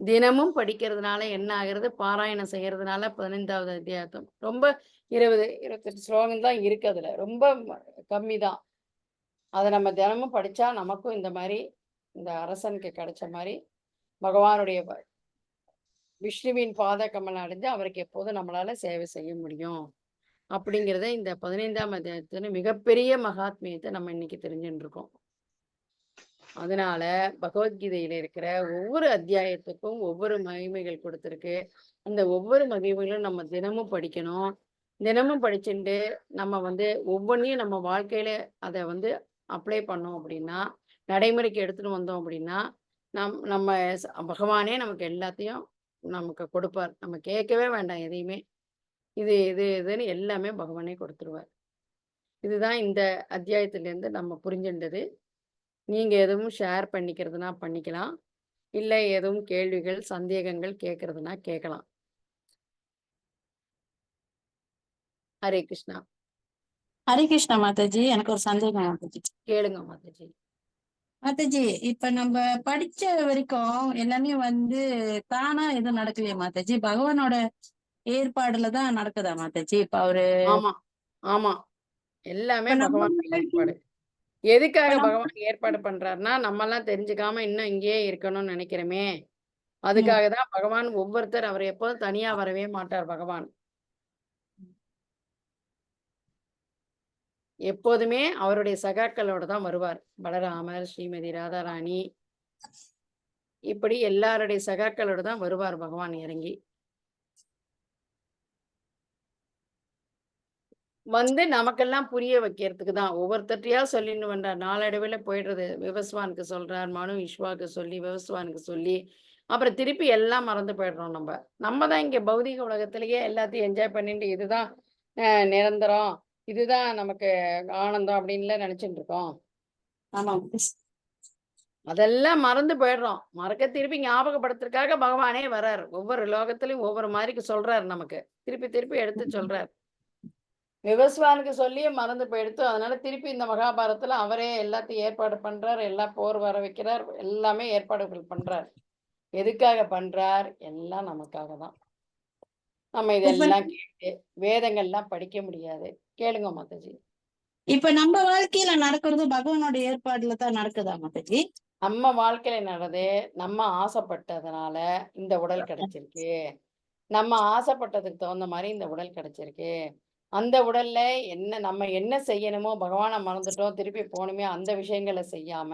Speaker 2: தினமும் படிக்கிறதுனால என்ன ஆகுறது? பாராயணம் செய்யறதுனால 15வது அத்தியாயத்தம் ரொம்ப 20-28 ஸ்லோகம் தான் இருக்கு. அதுல ரொம்ப கம்மி தான். அதை நம்ம தினமும் படிச்சா நமக்கும் இந்த மாதிரி இந்த அரசனுக்கு கிடைச்ச மாதிரி பகவானுடைய விஷ்ணுவின் பாத கமலம் அடைஞ்சு அவருக்கு எப்போதும் நம்மளால சேவை செய்ய முடியும். அப்படிங்கிறத இந்த 15ஆம் அத்தியாயத்துல மிகப்பெரிய மகாத்மியத்தை நம்ம இன்னைக்கு தெரிஞ்சுட்டு இருக்கோம். அதனால பகவத்கீதையில இருக்கிற ஒவ்வொரு அத்தியாயத்துக்கும் ஒவ்வொரு மகிமைகள் கொடுத்துருக்கு. அந்த ஒவ்வொரு மகிமைகளும் நம்ம தினமும் படிக்கணும். தினமும் படிச்சுட்டு நம்ம வந்து ஒவ்வொன்றையும் நம்ம வாழ்க்கையில அதை வந்து அப்ளை பண்ணோம் அப்படின்னா, நடைமுறைக்கு எடுத்துட்டு வந்தோம் அப்படின்னா, நம்ம பகவானே நமக்கு எல்லாத்தையும் நமக்கு கொடுப்பார். நம்ம கேட்கவே வேண்டாம் எதையுமே. இதுன்னு எல்லாமே பகவானே கொடுத்துருவார். இதுதான் இந்த அத்தியாயத்திலேருந்து நம்ம புரிஞ்சுட்டது. நீங்க எதுவும் ஷேர் பண்ணிக்கிறதுனா பண்ணிக்கலாம். இல்லை எதுவும் கேள்விகள், சந்தேகங்கள் கேட்கறதுனா கேட்கலாம். ஹரே கிருஷ்ணா.
Speaker 1: ஹரே கிருஷ்ணா மாதாஜி. எனக்கு ஒரு சந்தேகம் மாதாஜி.
Speaker 2: கேளுங்க மாதாஜி.
Speaker 1: மாதாஜி, இப்ப நம்ம படிச்ச வரைக்கும் எல்லாமே வந்து தானா எதுவும் நடக்கலையே மாதாஜி? பகவானோட ஏற்பாடுல தான் நடக்குதா மாதாஜி? இப்ப அவரு
Speaker 2: ஆமா ஆமா எல்லாமே
Speaker 1: இப்ப நம்ம
Speaker 2: பகவானுடைய ஏற்பாடு. எதுக்காக
Speaker 1: இப்ப நம்ம
Speaker 2: பகவான் ஏற்பாடு பண்றாருன்னா, நம்மெல்லாம் தெரிஞ்சுக்காம இன்னும் இங்கேயே இருக்கணும்னு நினைக்கிறோமே, அதுக்காக தான் பகவான் ஒவ்வொருத்தர் அவர் எப்போதும் தனியா வரவே மாட்டார். பகவான் எப்போதுமே அவருடைய சகாக்களோட தான் வருவார். பலராமர், ஸ்ரீமதி ராதாராணி, இப்படி எல்லாருடைய சகாக்களோட தான் வருவார் பகவான் இறங்கி. வந்து நமக்கெல்லாம் புரிய வைக்கிறதுக்கு தான் ஒவ்வொருத்தரையா சொல்லின்னு வந்தார். நாளடைவில் போயிடுறது. விவஸ்வானுக்கு சொல்றார், மனு விஸ்வாக்கு சொல்லி, விவஸ்வானுக்கு சொல்லி, அப்புறம் திருப்பி எல்லாம் மறந்து போயிடுறோம். நம்ம தான் இங்க பௌதிக உலகத்திலேயே எல்லாத்தையும் என்ஜாய் பண்ணிட்டு இதுதான் நிரந்தரம், இதுதான் நமக்கு ஆனந்தம் அப்படின்லாம் நினைச்சிட்டு இருக்கோம்.
Speaker 1: ஆமா
Speaker 2: அதெல்லாம் மறந்து போயிடுறோம். மறக்க திருப்பி ஞாபகப்படுத்துறதுக்காக பகவானே வர்றார். ஒவ்வொரு லோகத்திலையும் ஒவ்வொரு மாதிரிக்கு சொல்றாரு. நமக்கு திருப்பி திருப்பி எடுத்து சொல்றார். விவஸ்வானுக்கு சொல்லியே மறந்து போயிடுத்து. அதனால திருப்பி இந்த மகாபாரதத்துல அவரே எல்லாத்தையும் ஏற்பாடு பண்றார். எல்லாம் போர் வர வைக்கிறார். எல்லாமே ஏற்பாடுகள் பண்றார். எதுக்காக பண்றார்? எல்லாம் நமக்காக தான். நம்ம இதெல்லாம் கேட்டு வேதங்கள்லாம் படிக்க முடியாது. கேளுங்க மாதாஜி.
Speaker 1: இப்ப நம்ம வாழ்க்கையில நடக்கிறது பகவானோட ஏற்பாடுல தான் நடக்குதா மாதாஜி?
Speaker 2: நம்ம வாழ்க்கையில நடந்து நம்ம ஆசைப்பட்டதுனால இந்த உடல் கிடைச்சிருக்கு. நம்ம ஆசைப்பட்டதுக்கு தகுந்த மாதிரி இந்த உடல் கிடைச்சிருக்கு. அந்த உடல்ல நம்ம என்ன செய்யணுமோ, பகவானை மறந்துட்டோம், திருப்பி போகணுமே, அந்த விஷயங்களை செய்யாம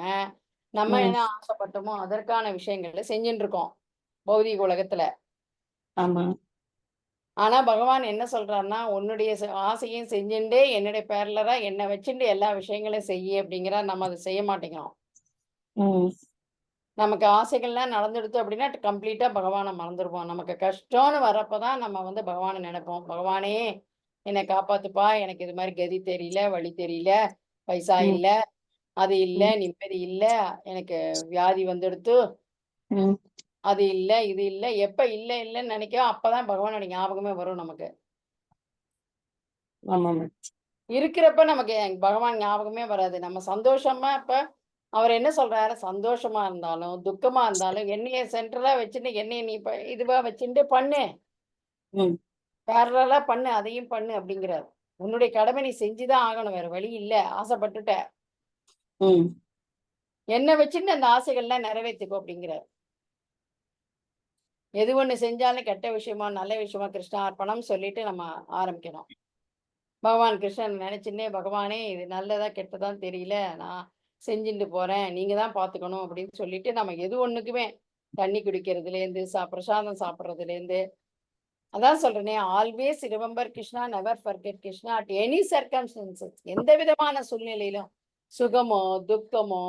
Speaker 2: நம்ம என்ன ஆசைப்பட்டோமோ அதற்கான விஷயங்களை செஞ்சுட்டு இருக்கோம் பௌதிக உலகத்துல.
Speaker 1: ஆமா.
Speaker 2: ஆனா பகவான் என்ன சொல்றாருன்னா, உன்னுடைய ஆசையும் செஞ்சுட்டு என்னுடைய பேரலரா என்னை வச்சுட்டு எல்லா விஷயங்களையும் செய்ய அப்படிங்கிறார். நம்ம அதை செய்ய மாட்டேங்கிறோம். நமக்கு ஆசைகள்லாம் நடந்துடுது அப்படின்னா கம்ப்ளீட்டா பகவானை மறந்துடுவோம். நமக்கு கஷ்டம்னு வர்றப்பதான் நம்ம வந்து பகவானை நினைப்போம். பகவானே என்னை காப்பாத்துப்பா, எனக்கு இது மாதிரி கதி தெரியல, வழி தெரியல, பைசா இல்ல, அது இல்ல, நிம்மதி இல்ல, எனக்கு வியாதி வந்துடுத்து, அது இல்ல, இது இல்ல. எப்ப இல்ல இல்லன்னு நினைக்கிறோம் அப்பதான் பகவானோட ஞாபகமே வரும் நமக்கு. இருக்கிறப்ப நமக்கு பகவான் ஞாபகமே வராது. நம்ம சந்தோஷமா இப்ப அவர் என்ன சொல்றாரு? சந்தோஷமா இருந்தாலும் துக்கமா இருந்தாலும் என்னைய சென்ட்ரலா வச்சுட்டு என்னைய நீ இதுவா வச்சுட்டு பண்ணு, பேரலா பண்ணு, அதையும் பண்ணு அப்படிங்கிறார். உன்னுடைய கடமை நீ செஞ்சுதான் ஆகணும், வேற வழி இல்ல. ஆசைப்பட்டுட்ட, என்ன வச்சுட்டு அந்த ஆசைகள்லாம் நிறைவேற்றிக்கோ அப்படிங்கிறார். எது ஒண்ணு செஞ்சாலும் கெட்ட விஷயமோ நல்ல விஷயமோ கிருஷ்ணா அர்ப்பணம் சொல்லிட்டு நம்ம ஆரம்பிக்கணும். பகவான் கிருஷ்ணன் நினைச்சுன்னே, பகவானே இது நல்லதா கெட்டதான்னு தெரியல, நான் செஞ்சுட்டு போறேன், நீங்க தான் பாத்துக்கணும் அப்படின்னு சொல்லிட்டு நம்ம எது ஒண்ணுக்குமே தண்ணி குடிக்கிறதுலேருந்து பிரசாதம் சாப்பிட்றதுலேருந்து, அதான் சொல்றேனே, always remember Krishna, never forget Krishna at any circumstances. எந்த விதமான சூழ்நிலையிலும், சுகமோ துக்கமோ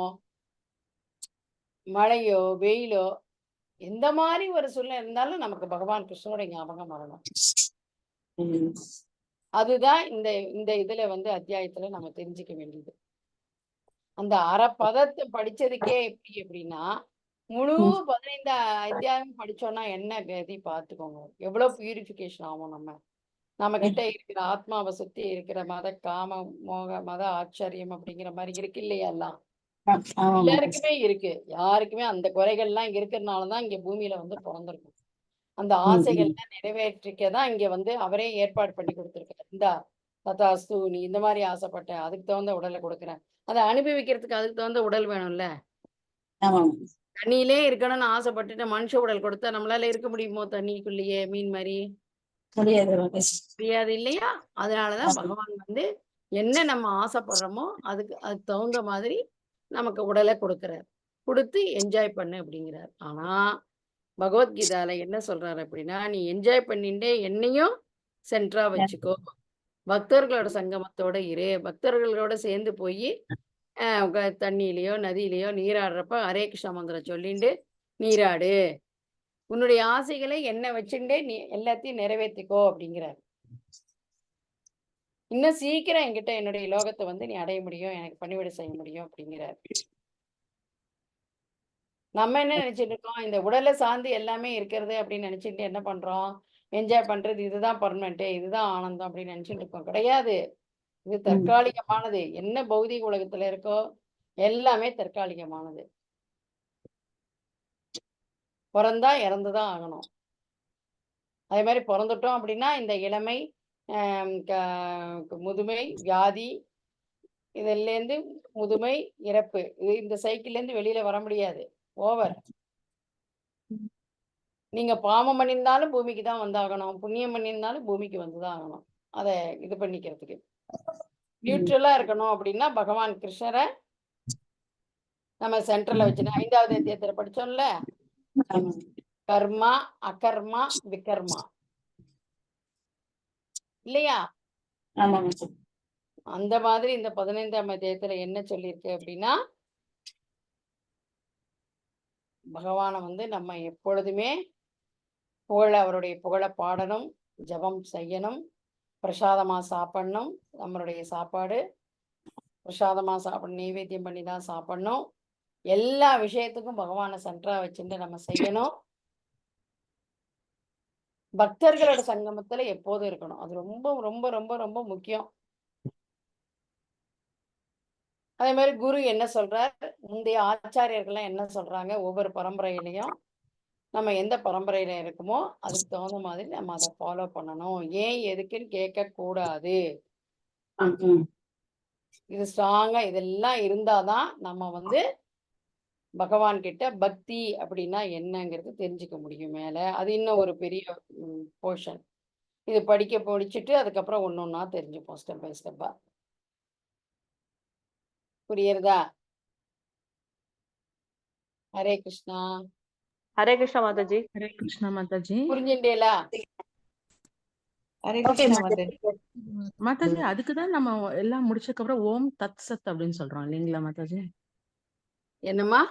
Speaker 2: மழையோ வெயிலோ எந்த மாதிரி ஒரு சூழ்நிலை இருந்தாலும் நமக்கு பகவான் கிருஷ்ணனோட ஞாபகம் வரணும். அதுதான் இந்த இந்த இதுல அத்தியாயத்துல நம்ம தெரிஞ்சுக்க வேண்டியது. அந்த அரை பதத்தை படிச்சதுக்கே எப்படி அப்படின்னா, முழு 15 அத்தியாயம் படிச்சோம்னா என்ன கதி பார்த்துக்கோங்க. எவ்வளவு பியூரிஃபிகேஷன் ஆகும். நம்ம கிட்ட இருக்கிற ஆத்மாவை சுத்தி இருக்கிற மத காம மோக மத ஆச்சரியம் அப்படிங்கிற மாதிரி இருக்கு இல்லையா? எல்லாம் எல்லாருக்குமே இருக்கு. யாருக்குமே அந்த குறைகள்லாம் இருக்கிறதுனாலதான் இங்க பூமியில பிறந்திருக்கும். அந்த ஆசைகள்லாம் நிறைவேற்றிக்கதான் இங்க அவரே ஏற்பாடு பண்ணி கொடுத்துருக்காரு. இந்தா ததாஸ்து, நீ இந்த மாதிரி ஆசைப்பட்ட, அதுக்கு தகுந்த உடலை கொடுக்குறேன். அதை அனுபவிக்கிறதுக்கு அதுக்கு தகுந்த உடல் வேணும்ல. தண்ணியிலே இருக்கணும்னு ஆசைப்பட்டுட்டு மனுஷ உடல் கொடுத்தா நம்மளால இருக்க முடியுமோ? தண்ணிக்குள்ளேயே மீன் மாதிரி முடியாது இல்லையா? அதனாலதான் பகவான் என்ன நம்ம ஆசைப்படுறோமோ அதுக்கு தகுந்த மாதிரி நமக்கு உடலை கொடுக்கிறார். கொடுத்து என்ஜாய் பண்ணு அப்படிங்கிறார். ஆனா பகவத்கீதால என்ன சொல்றாரு அப்படின்னா, நீ என்ஜாய் பண்ணிட்டே என்னையும் சென்ட்ரா வச்சுக்கோ, பக்தர்களோட சங்கமத்தோட இரு, பக்தர்களோட சேர்ந்து போய் தண்ணியிலையோ நதியிலையோ நீராடுறப்ப ஹரே கிருஷ்ண மந்திரம் சொல்லிட்டு நீராடு, உன்னுடைய ஆசைகளை என்ன வச்சுட்டே நீ எல்லாத்தையும் நிறைவேற்றிக்கோ அப்படிங்கிறார். இன்னும் சீக்கிரம் என்கிட்ட என்னுடைய லோகத்தை நீ அடைய முடியும், எனக்கு பணிவிடை செய்ய முடியும் அப்படிங்கிறார். நம்ம என்ன நினைச்சிட்டு இருக்கோம், இந்த உடலை சார்ந்து எல்லாமே இருக்கிறது அப்படின்னு நினைச்சிட்டு என்ன பண்றோம், என்ஜாய் பண்றது இதுதான் பர்மனெண்ட், இதுதான் ஆனந்தம் அப்படின்னு நினைச்சிட்டு இருக்கோம். கிடையாது, இது தற்காலிகமானது. என்ன பௌதிக உலகத்துல இருக்கோ எல்லாமே தற்காலிகமானது. பிறந்தா இறந்துதான் ஆகணும். அதே மாதிரி பிறந்துட்டோம் அப்படின்னா இந்த இளமை, முதுமை, வியாதி, இதிலேருந்து முதுமை, இறப்பு, இந்த சைக்கிள்ல இருந்து வெளியில வர முடியாது. ஓவர். நீங்க பாவம் பண்ணியிருந்தாலும் பூமிக்கு தான் வந்தாகணும், புண்ணியம் பண்ணியிருந்தாலும் பூமிக்கு வந்துதான் ஆகணும். அதை இது பண்ணிக்கிறதுக்கு நியூட்ரலா இருக்கணும் அப்படின்னா பகவான் கிருஷ்ணரை நம்ம சென்டர்ல வச்சுட்டு 5வது அத்தியாயத்துல படிச்சோம்ல, கர்மா அகர்மா விகர்மா இல்லையா? அந்த மாதிரி இந்த 15ஆம் அத்தியாயத்துல என்ன சொல்லியிருக்கு அப்படின்னா, பகவானை நம்ம எப்பொழுதுமே அவருடைய புகழ பாடணும், ஜபம் செய்யணும், பிரசாதமா சாப்பிடணும். நம்மளுடைய சாப்பாடு பிரசாதமா சாப்பிடணும், நைவேத்தியம் பண்ணி தான் சாப்பிடணும். எல்லா விஷயத்துக்கும் பகவானை சென்டரா வச்சுட்டு நம்ம செய்யணும். பக்தர்களோட சங்கமத்துல எப்போதும் இருக்கணும். அது ரொம்ப ரொம்ப ரொம்ப ரொம்ப முக்கியம். அதே மாதிரி குரு என்ன சொல்றார், முந்தைய ஆச்சாரியர்கள்லாம் என்ன சொல்றாங்க, ஒவ்வொரு பரம்பரையிலையும் நம்ம எந்த பரம்பரையில இருக்குமோ அதுக்கு தகுந்த மாதிரி நம்ம அதை ஃபாலோ பண்ணணும். ஏன் எதுக்குன்னு கேட்க கூடாது. இது ஸ்ட்ராங்கா இதெல்லாம் இருந்தாதான் நம்ம பகவான் கிட்ட பக்தி அப்படின்னா என்னங்கிறது தெரிஞ்சுக்க முடியும். மேல அது இன்னும் ஒரு பெரிய போர்ஷன். இது படிச்சுட்டு அதுக்கப்புறம் ஒன்னொன்னா தெரிஞ்சுப்போம், ஸ்டெப் பை ஸ்டெப்பா. புரியுறதா? ஹரே கிருஷ்ணா.
Speaker 4: ஹரே கிருஷ்ணா மாதாஜி.
Speaker 7: ஹரே கிருஷ்ணா மாதாஜி.
Speaker 2: புரிஞ்சுட்டேலா?
Speaker 5: ஹரே கிருஷ்ணா மாதாஜி.
Speaker 7: மாதாஜி, அதுக்குதான் நம்ம எல்லாம் முடிச்சதுக்கு அப்புறம் ஓம் தத் சத் அப்படின்னு சொல்றோம் இல்லைங்களா மாதாஜி?
Speaker 2: என்னம்மா?